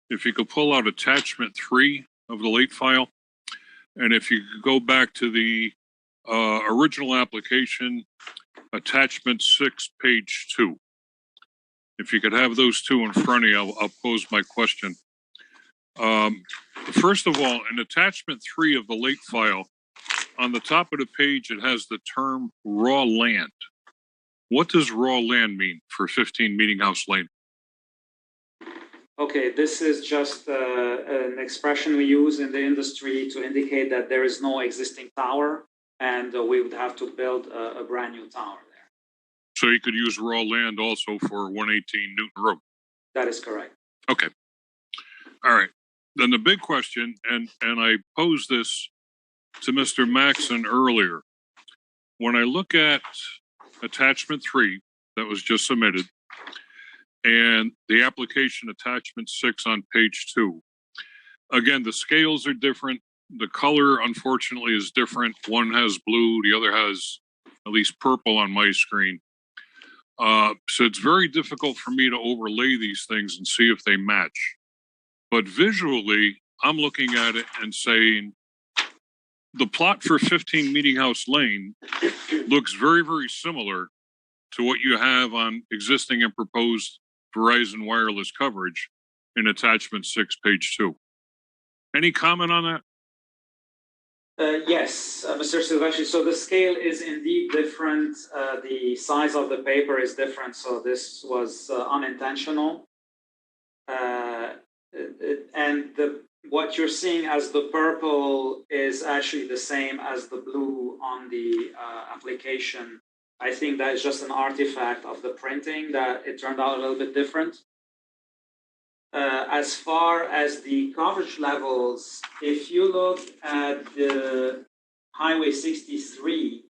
if you could pull out attachment 3 of the late file, and if you could go back to the original application, attachment 6, page 2. If you could have those two in front of you, I'll pose my question. First of all, in attachment 3 of the late file, on the top of the page, it has the term raw land. What does raw land mean for 15 Meeting House Lane? Okay, this is just an expression we use in the industry to indicate that there is no existing tower, and we would have to build a brand new tower there. So you could use raw land also for 118 Newton Road. That is correct. Okay. All right. Then the big question, and I posed this to Mr. Maxon earlier. When I look at attachment 3 that was just submitted and the application attachment 6 on page 2, again, the scales are different. The color, unfortunately, is different. One has blue, the other has at least purple on my screen. So it's very difficult for me to overlay these things and see if they match. But visually, I'm looking at it and saying, the plot for 15 Meeting House Lane looks very, very similar to what you have on existing and proposed Verizon wireless coverage in attachment 6, page 2. Any comment on that? Yes, Mr. Silvestri. So the scale is indeed different. The size of the paper is different. So this was unintentional. And what you're seeing as the purple is actually the same as the blue on the application. I think that is just an artifact of the printing that it turned out a little bit different. As far as the coverage levels, if you look at the Highway 63,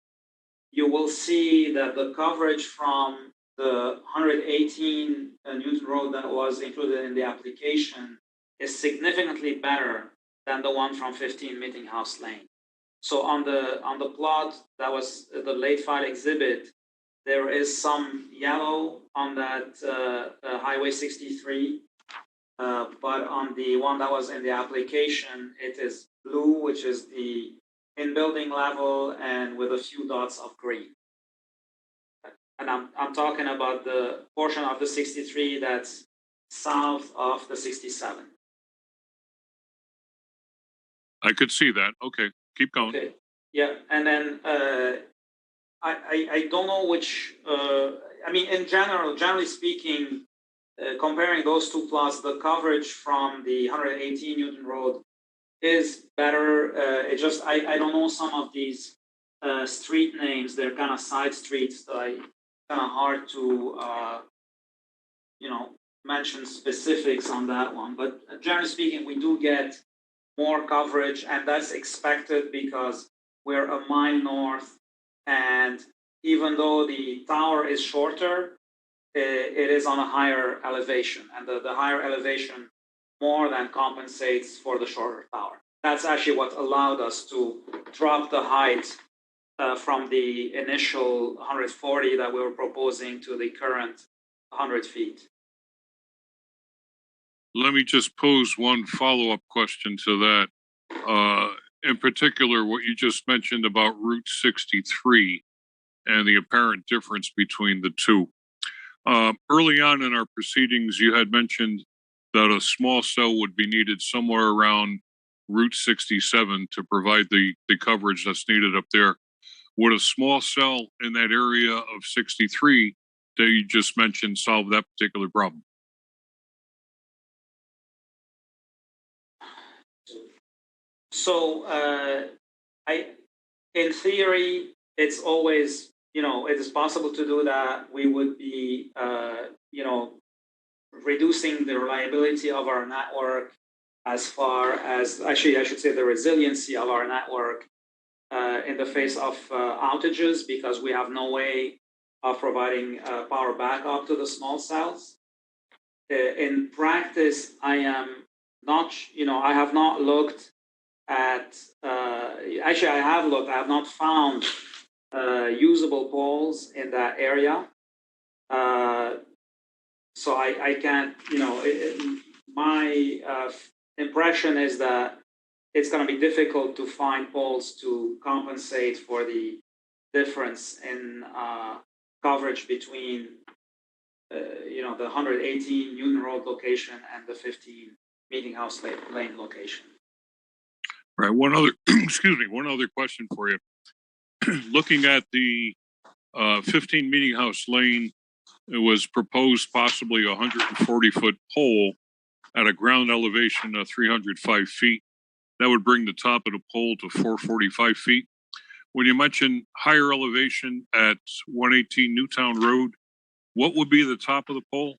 you will see that the coverage from the 118 Newton Road that was included in the application is significantly better than the one from 15 Meeting House Lane. So on the plot that was the late file exhibit, there is some yellow on that Highway 63. But on the one that was in the application, it is blue, which is the in-building level, and with a few dots of green. And I'm talking about the portion of the 63 that's south of the 67. I could see that. Okay, keep going. Okay. Yeah, and then I don't know which. I mean, in general, generally speaking. Comparing those two plots, the coverage from the 118 Newton Road is better. It just, I don't know some of these street names. They're kind of side streets that I kind of hard to, mention specifics on that one. But generally speaking, we do get more coverage, and that's expected because we're a mile north. And even though the tower is shorter, it is on a higher elevation, and the higher elevation more than compensates for the shorter tower. That's actually what allowed us to drop the height from the initial 140 that we were proposing to the current 100 feet. Let me just pose one follow-up question to that. In particular, what you just mentioned about Route 63 and the apparent difference between the two. Early on in our proceedings, you had mentioned that a small cell would be needed somewhere around Route 67 to provide the coverage that's needed up there. Would a small cell in that area of 63 that you just mentioned solve that particular problem? So, in theory, it's always, it is possible to do that. We would be, reducing the reliability of our network as far as, actually, I should say the resiliency of our network in the face of outages, because we have no way of providing power backup to the small cells. In practice, I am not, I have not looked at, actually I have looked, I have not found usable poles in that area. So I can't, my impression is that it's going to be difficult to find poles to compensate for the difference in coverage between, the 118 Newton Road location and the 15 Meeting House Lane location. Right. One other, one other question for you. Looking at the 15 Meeting House Lane, it was proposed possibly a 140-foot pole at a ground elevation of 305 feet. That would bring the top of the pole to 445 feet. when you mention higher elevation at 118 Newtown Road, what would be the top of the pole?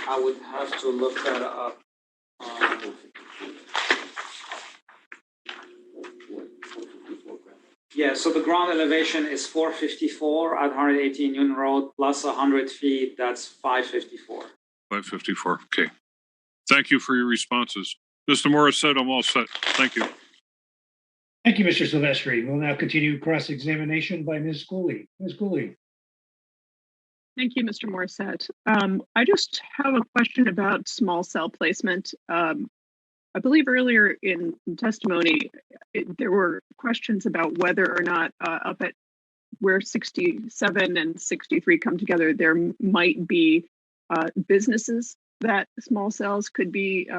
I would have to look that up. Yeah, so the ground elevation is 454 at 118 Union Road plus 100 feet, that's 554. 554, okay. Thank you for your responses. Mr. Morris said I'm all set. Thank you. Thank you, Mr. Silvestri. We'll now continue cross-examination by Ms. Cooley. Ms. Cooley. Thank you, Mr. Morissette. I just have a question about small cell placement. I believe earlier in testimony, there were questions about whether or not up at where 67 and 63 come together, there might be businesses that small cells could be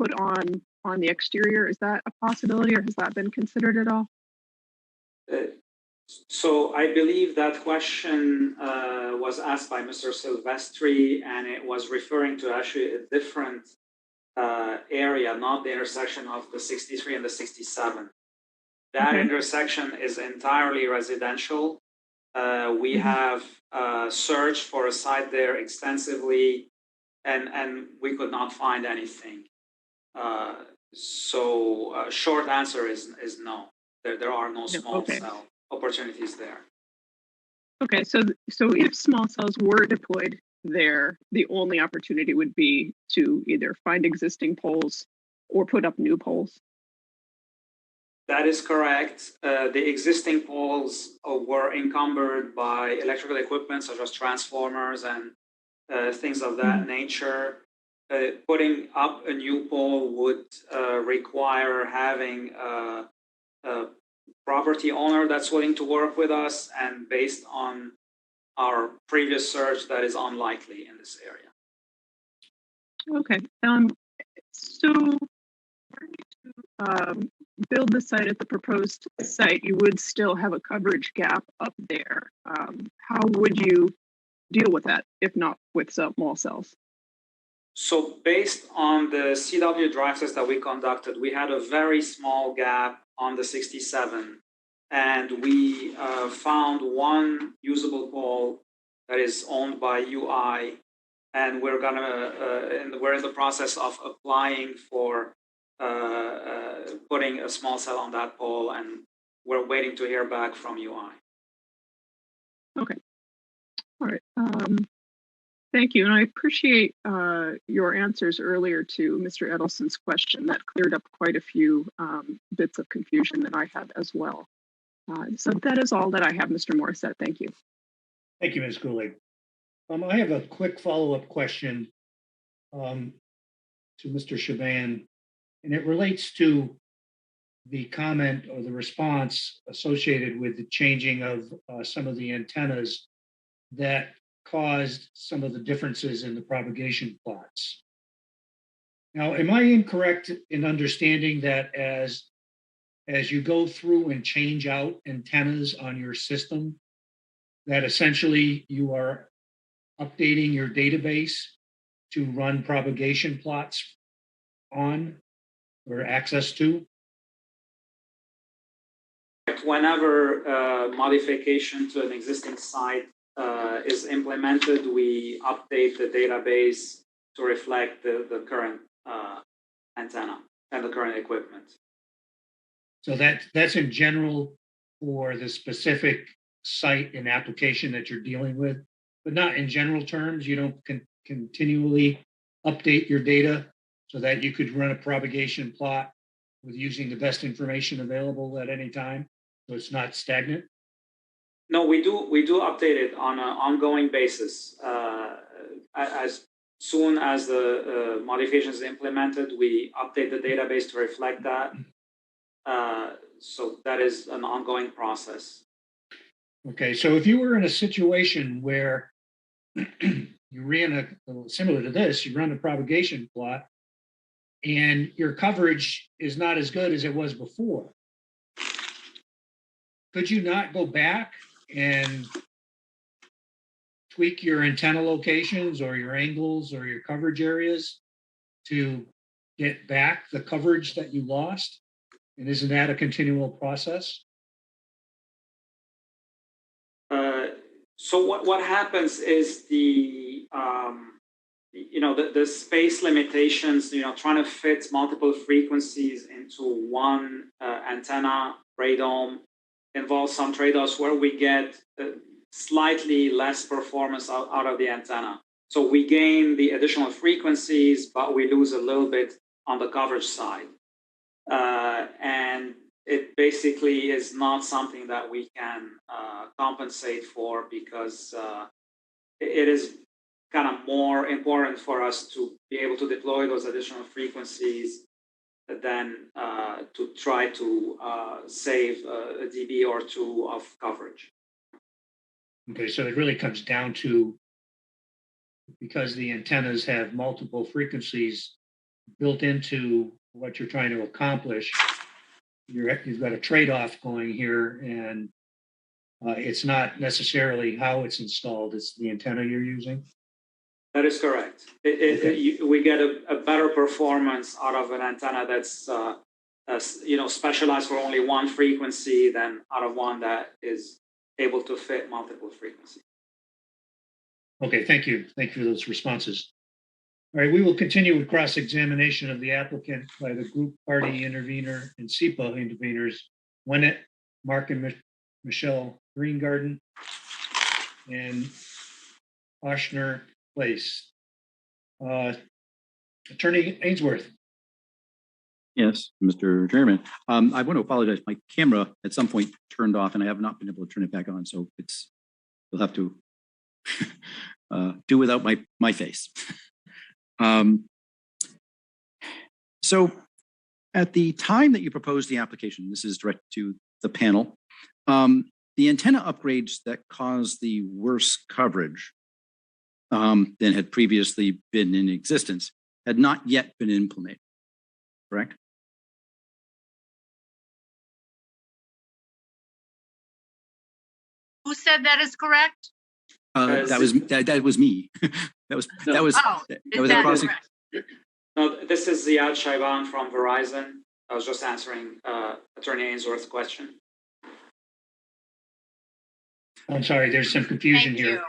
put on the exterior. Is that a possibility, or has that been considered at all? So I believe that question was asked by Mr. Silvestri, and it was referring to actually a different area, not the intersection of the 63 and the 67. That intersection is entirely residential. We have searched for a site there extensively, and we could not find anything. So short answer is no. There are no small cell opportunities there. Okay, so if small cells were deployed there, the only opportunity would be to either find existing poles or put up new poles. That is correct. The existing poles were encumbered by electrical equipment such as transformers and things of that nature. Putting up a new pole would require having a property owner that's willing to work with us, and based on our previous search, that is unlikely in this area. Okay. So to build the site at the proposed site, you would still have a coverage gap up there. How would you deal with that, if not with small cells? So based on the CW drive test that we conducted, we had a very small gap on the 67, and we found one usable pole that is owned by UI, and we're in the process of applying for putting a small cell on that pole, and we're waiting to hear back from UI. Okay. All right. Thank you. And I appreciate your answers earlier to Mr. Edelson's question. That cleared up quite a few bits of confusion that I had as well. So that is all that I have, Mr. Morissette. Thank you. Thank you, Ms. Cooley. I have a quick follow-up question to Mr. Shaban, and it relates to the comment or the response associated with the changing of some of the antennas that caused some of the differences in the propagation plots. Now, am I incorrect in understanding that as you go through and change out antennas on your system, that essentially you are updating your database to run propagation plots on or access to? Whenever modification to an existing site is implemented, we update the database to reflect the current antenna and the current equipment. So that's in general for the specific site and application that you're dealing with, but not in general terms. You don't continually update your data so that you could run a propagation plot with using the best information available at any time, so it's not stagnant. No, we do update it on an ongoing basis. As soon as the modification is implemented, we update the database to reflect that. So that is an ongoing process. Okay, so if you were in a situation where you ran similar to this, you run a propagation plot and your coverage is not as good as it was before, could you not go back and tweak your antenna locations or your angles or your coverage areas to get back the coverage that you lost And isn't that a continual process? So what happens is the space limitations, trying to fit multiple frequencies into one antenna radome involves some trade-offs where we get slightly less performance out of the antenna. So we gain the additional frequencies, but we lose a little bit on the coverage side. And it basically is not something that we can compensate for because it is kind of more important for us to be able to deploy those additional frequencies than to try to save a dB or two of coverage. Okay, so it really comes down to, because the antennas have multiple frequencies built into what you're trying to accomplish, you've got a trade-off going here, and it's not necessarily how it's installed, it's the antenna you're using? That is correct. We get a better performance out of an antenna that's specialized for only one frequency than out of one that is able to fit multiple frequencies. Okay, thank you. Thank you for those responses. All right, we will continue with cross-examination of the applicant by the group party intervenor and SEPA intervenors, WNNET, Mark and Michelle Greengarden, and Oshner Place. Attorney Ainsworth. Yes, Mr. Chairman. I want to apologize. My camera at some point turned off and I have not been able to turn it back on. So you'll have to do without my face. So at the time that you proposed the application, this is direct to the panel, the antenna upgrades that caused the worst coverage than had previously been in existence had not yet been implemented, correct? Who said that is correct? That was me. that was correct? No, this is Ziad Shaiban from Verizon. I was just answering Attorney Ainsworth's question. I'm sorry, there's some confusion here.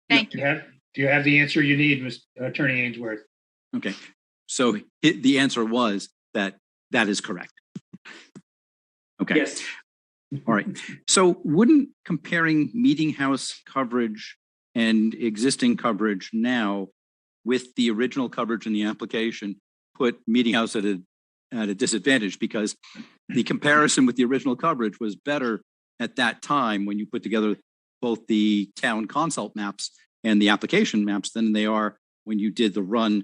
Thank you. Do you have the answer you need, Mr. Attorney Ainsworth? Okay, so the answer was that is correct. Okay. Yes. All right. So wouldn't comparing meeting house coverage and existing coverage now with the original coverage in the application put meeting house at a disadvantage, because the comparison with the original coverage was better at that time when you put together both the town consult maps and the application maps than they are when you did the run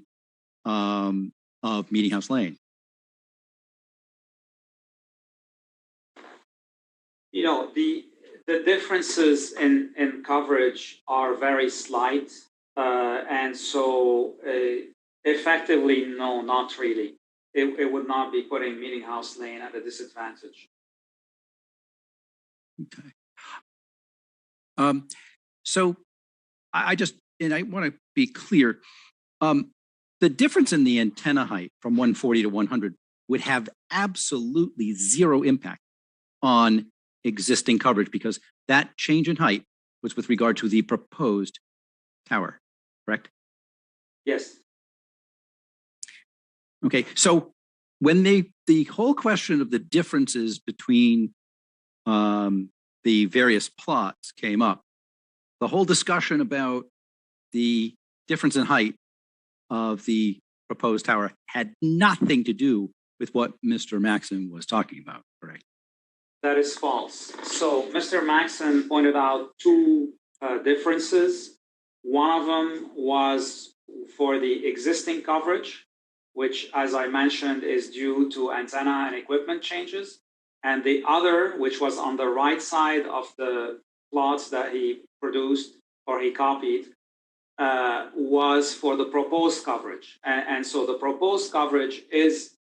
of Meeting House Lane? The differences in coverage are very slight, and so effectively, no, not really. It would not be putting Meeting House Lane at a disadvantage. Okay. So I want to be clear. The difference in the antenna height from 140 to 100 would have absolutely zero impact on existing coverage, because that change in height was with regard to the proposed tower, correct? Yes. Okay, so when the whole question of the differences between the various plots came up, the whole discussion about the difference in height of the proposed tower had nothing to do with what Mr. Maxon was talking about, correct? That is false. So Mr. Maxon pointed out two differences. One of them was for the existing coverage, which, as I mentioned, is due to antenna and equipment changes. And the other, which was on the right side of the plots that he produced or he copied, was for the proposed coverage. And so the proposed coverage is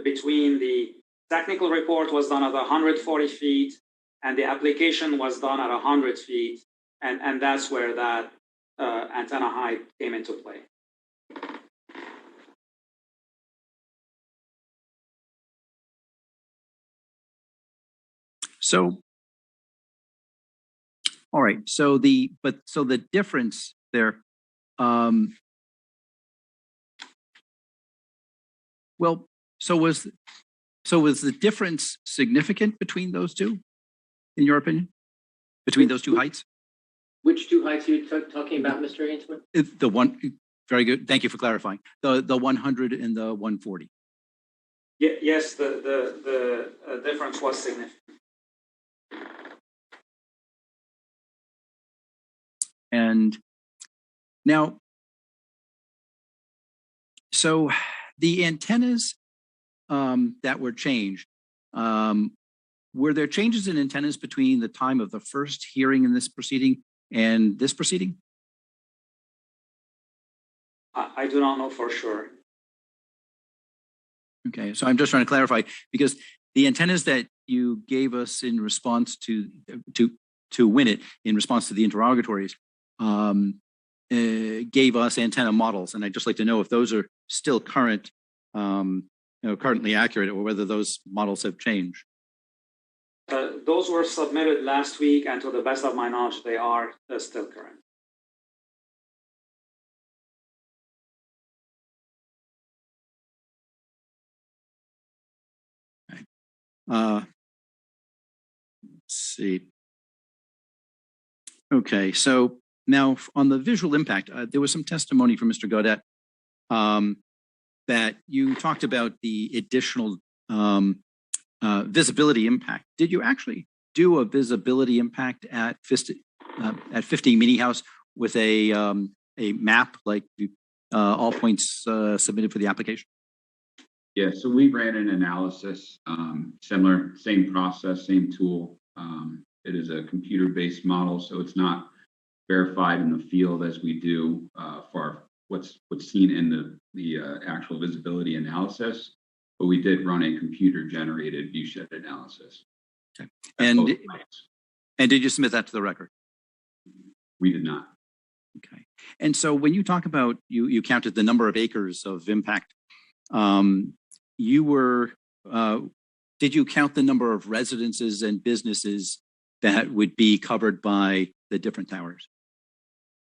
between the technical report was done at 140 feet and the application was done at 100 feet. And that's where that antenna height came into play. So, all right. So the difference there, well, so was the difference significant between those two, in your opinion, between those two heights? Which two heights are you talking about, Mr. Ainsworth? The one, very good. Thank you for clarifying. The 100 and the 140. Yes, the difference was significant. And now, so the antennas that were changed, were there changes in antennas between the time of the first hearing in this proceeding and this proceeding? I do not know for sure. Okay, so I'm just trying to clarify, because the antennas that you gave us in response to WNNET, in response to the interrogatories, gave us antenna models, and I'd just like to know if those are still current, currently accurate, or whether those models have changed. Those were submitted last week, and to the best of my knowledge, they are still current. Let's see. Okay, so now on the visual impact, there was some testimony from Mr. Gaudet that you talked about the additional visibility impact. Did you actually do a visibility impact at 50 Meeting House with a map, like all points submitted for the application? Yeah, so we ran an analysis, similar, same process, same tool. It is a computer-based model, so it's not verified in the field as we do for what's seen in the actual visibility analysis. But we did run a computer-generated viewshed analysis. Okay. And did you submit that to the record? We did not. Okay. And so when you talk about you counted the number of acres of impact, you were did you count the number of residences and businesses that would be covered by the different towers?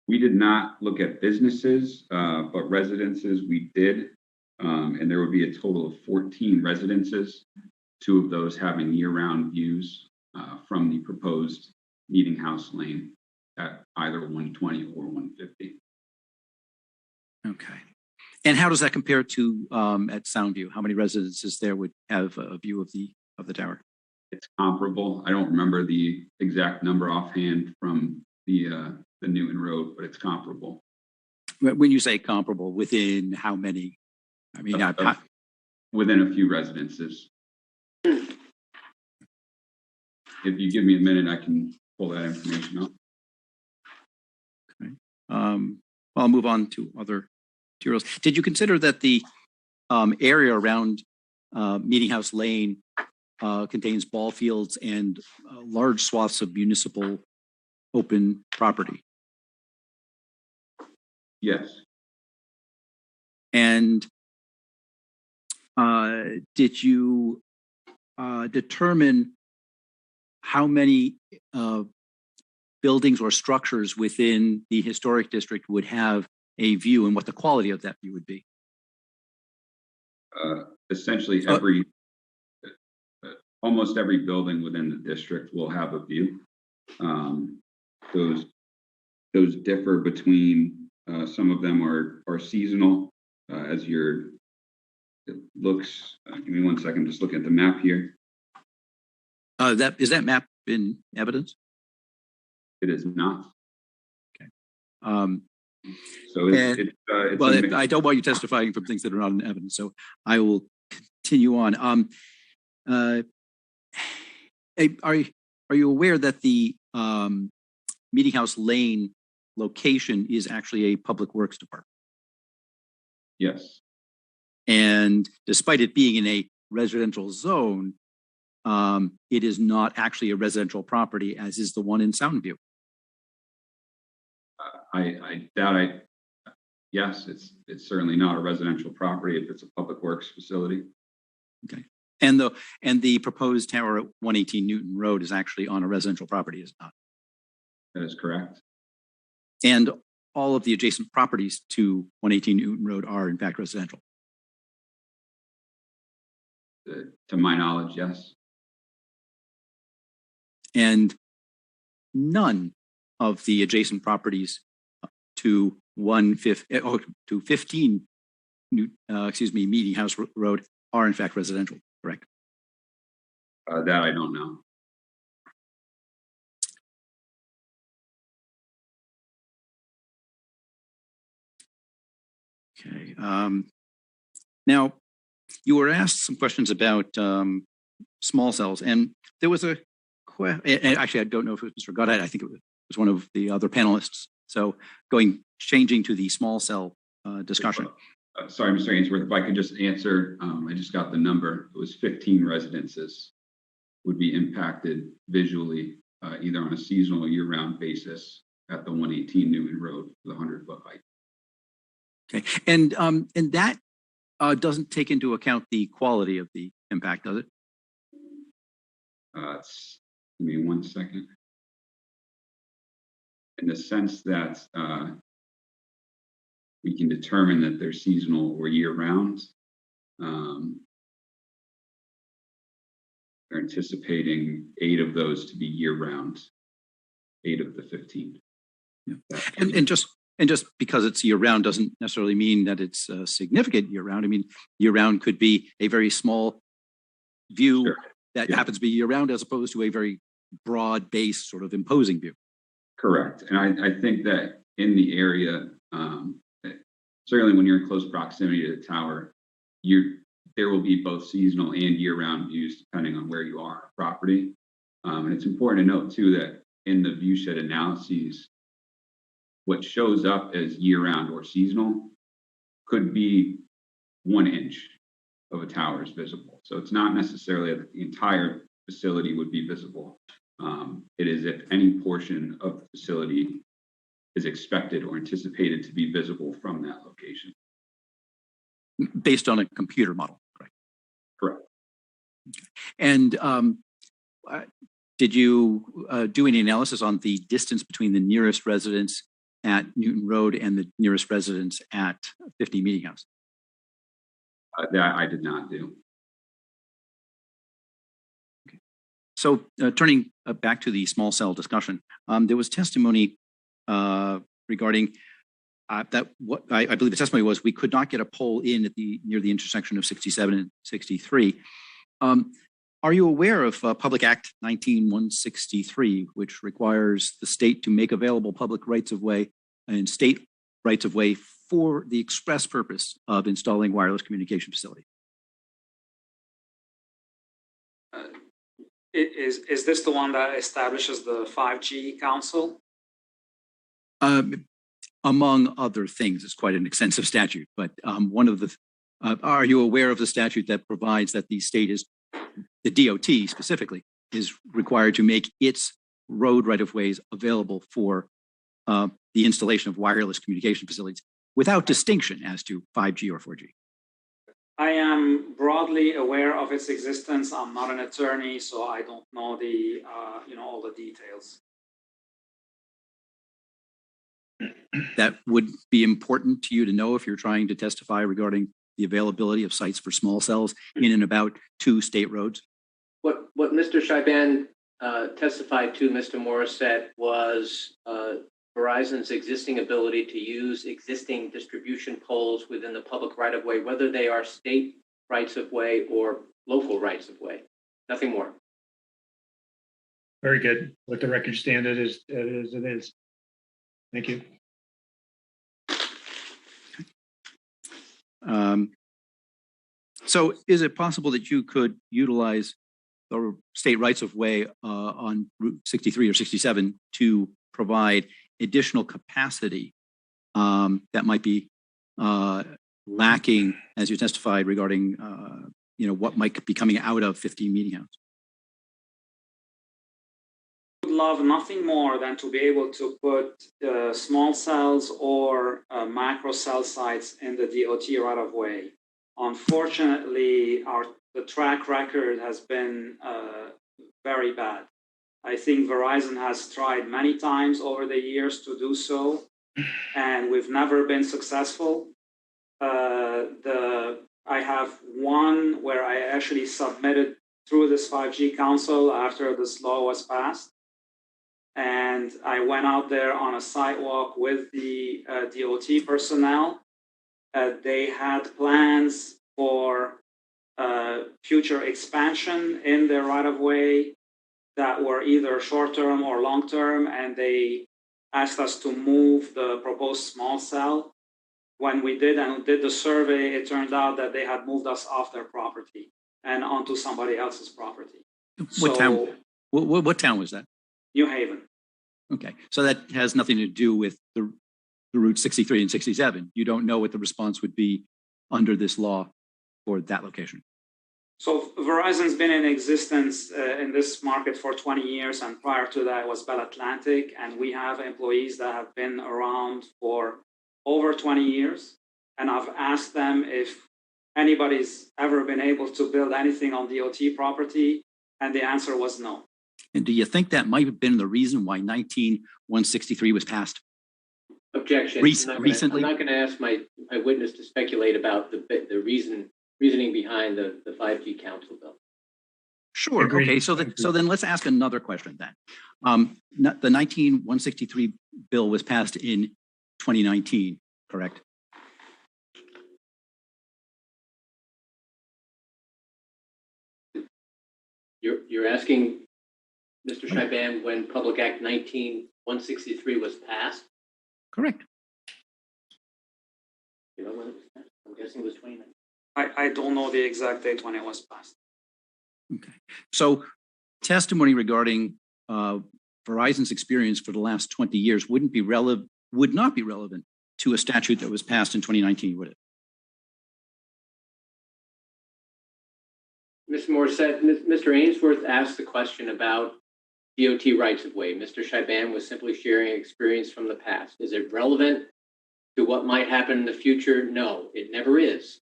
We did not look at businesses, but residences we did. And there would be a total of 14 residences, 2 of those having year-round views from the proposed Meeting House Lane at either 120 or 150. Okay. And how does that compare to at Soundview? How many residences there would have a view of the tower? It's comparable. I don't remember the exact number offhand from the Newton Road, but it's comparable. When you say comparable, within how many? I mean, within a few residences. If you give me a minute, I can pull that information up. Okay. I'll move on to other materials. Did you consider that the area around Meeting House Lane contains ball fields and large swaths of municipal open property? Yes. And did you determine how many buildings or structures within the historic district would have a view and what the quality of that view would be? Essentially, almost every building within the district will have a view. Those differ between some of them are seasonal, it looks. Give me 1 second. Just looking at the map here. Is that map in evidence? It is not. Okay. So it's well, I don't want you testifying from things that are not in evidence, so I will continue on. Are you aware that the Meeting House Lane location is actually a public works department? Yes. And despite it being in a residential zone, it is not actually a residential property, as is the one in Soundview. Yes, it's certainly not a residential property if it's a public works facility. Okay. And the proposed tower at 118 Newton Road is actually on a residential property, is it not? That is correct. And all of the adjacent properties to 118 Newton Road are in fact residential. To my knowledge, yes. And none of the adjacent properties to 15 Meeting House Road are in fact residential, correct? That I don't know. Okay. Now, you were asked some questions about small cells, and there was a actually, I don't know if it was Mr. Goddard. I think it was one of the other panelists. So changing to the small cell discussion. Sorry, Mr. Ainsworth, if I could just answer, I just got the number. It was 15 residences would be impacted visually, either on a seasonal or year-round basis at the 118 Newton Road with a 100-foot height. Okay, and that doesn't take into account the quality of the impact, does it? Give me 1 second. In the sense that we can determine that they're seasonal or year-round, they're anticipating 8 of those to be year-round, 8 of the 15. Yeah. And just because it's year-round doesn't necessarily mean that it's significant year-round. I mean, year-round could be a very small view Sure. that happens to be year-round, as opposed to a very broad-based sort of imposing view. Correct. And I think that in the area, certainly when you're in close proximity to the tower, there will be both seasonal and year-round views depending on where you are on property. And it's important to note too that in the viewshed analyses, what shows up as year-round or seasonal could be 1 inch of a tower is visible. So it's not necessarily that the entire facility would be visible. It is if any portion of the facility is expected or anticipated to be visible from that location. Based on a computer model, correct? Correct. And did you do any analysis on the distance between the nearest residence at Newton Road and the nearest residence at 50 Meeting House? That I did not do. Okay. So turning back to the small cell discussion, there was testimony regarding that. What I believe the testimony was, we could not get a pole in near the intersection of 67 and 63. Are you aware of Public Act 19163, which requires the state to make available public rights of way and state rights of way for the express purpose of installing wireless communication facility? Is this the one that establishes the 5G Council? Among other things, it's quite an extensive statute, but one of the, are you aware of the statute that provides that the state is, the DOT specifically, is required to make its road right-of-ways available for the installation of wireless communication facilities without distinction as to 5G or 4G? I am broadly aware of its existence. I'm not an attorney, so I don't know the, all the details. That would be important to you to know if you're trying to testify regarding the availability of sites for small cells in and about 2 state roads? What Mr. Scheiban testified to, Mr. Morissette, was Verizon's existing ability to use existing distribution poles within the public right-of-way, whether they are state rights-of-way or local rights-of-way. Nothing more. Very good. Let the record stand it is. Thank you. So is it possible that you could utilize the state rights-of-way on Route 63 or 67 to provide additional capacity that might be lacking, as you testified, regarding what might be coming out of 15 Meeting House? I would love nothing more than to be able to put small cells or macro cell sites in the DOT right of way. Unfortunately, the track record has been very bad. I think Verizon has tried many times over the years to do so, and we've never been successful. I have one where I actually submitted through this 5G Council after this law was passed. And I went out there on a sidewalk with the DOT personnel. They had plans for future expansion in their right-of-way that were either short-term or long-term, and they asked us to move the proposed small cell. When we did the survey, it turned out that they had moved us off their property and onto somebody else's property. What town? What town was that? New Haven. Okay, so that has nothing to do with the Route 63 and 67. You don't know what the response would be under this law for that location. So Verizon's been in existence in this market for 20 years, and prior to that was Bell Atlantic, and we have employees that have been around for over 20 years, and I've asked them if anybody's ever been able to build anything on DOT property, and the answer was no. And do you think that might have been the reason why 19163 was passed? Objection. Recently? I'm not going to ask my witness to speculate about the reasoning behind the 5G Council bill. Sure. Agreed. Okay. So then let's ask another question then. The 19163 bill was passed in 2019, correct? You're asking Mr. Scheiban when Public Act 19163 was passed? Correct. You know when it was passed? I'm guessing it was 2019. I don't know the exact date when it was passed. Okay. So testimony regarding Verizon's experience for the last 20 years would not be relevant to a statute that was passed in 2019, would it? Mr. Morissette, Mr. Ainsworth asked the question about DOT rights of way. Mr. Scheiban was simply sharing experience from the past. Is it relevant to what might happen in the future? No, it never is.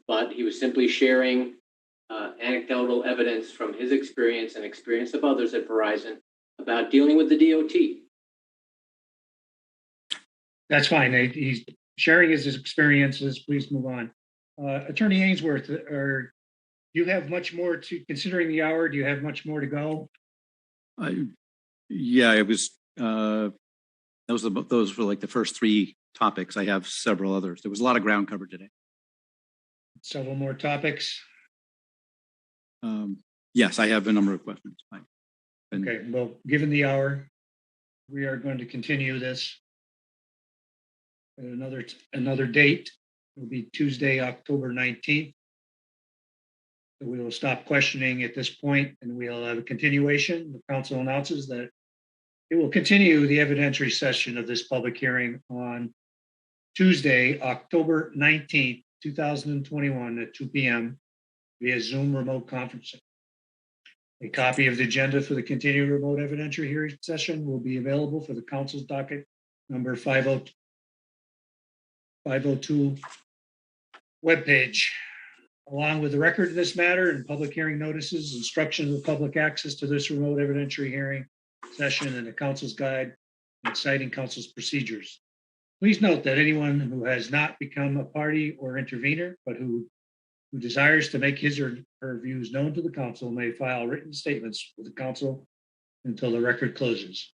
But he was simply sharing anecdotal evidence from his experience and experience of others at Verizon about dealing with the DOT. That's fine. He's sharing his experiences. Please move on. Attorney Ainsworth, do you have much more to, considering the hour, do you have much more to go? Yeah, it was, those were like the first three topics. I have several others. There was a lot of ground covered today. Several more topics. Yes, I have a number of questions. Okay, well, given the hour, we are going to continue this at another date. It will be Tuesday, October 19th. So we will stop questioning at this point, and we'll have a continuation. The council announces that it will continue the evidentiary session of this public hearing on Tuesday, October 19th, 2021 at 2 p.m. via Zoom remote conferencing. A copy of the agenda for the continued remote evidentiary hearing session will be available for the council's docket number 502 webpage, along with the record of this matter and public hearing notices, instructions of public access to this remote evidentiary hearing session, and the council's guide and citing council's procedures. Please note that anyone who has not become a party or intervener, but who desires to make his or her views known to the council may file written statements with the council until the record closes.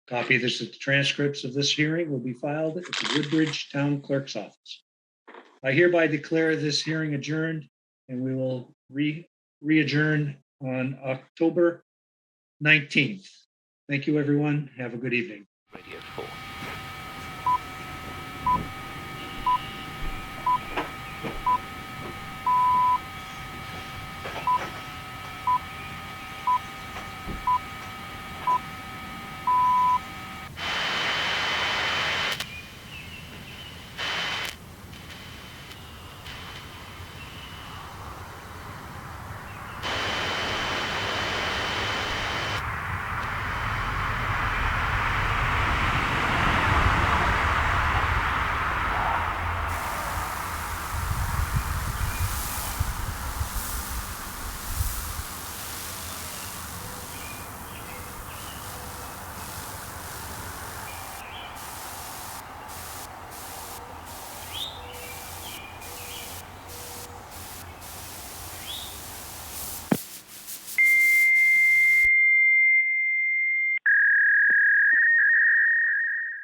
Copy of the transcripts of this hearing will be filed at the Woodbridge Town Clerk's office. I hereby declare this hearing adjourned, and we will re-adjourn on October 19th. Thank you, everyone. Have a good evening.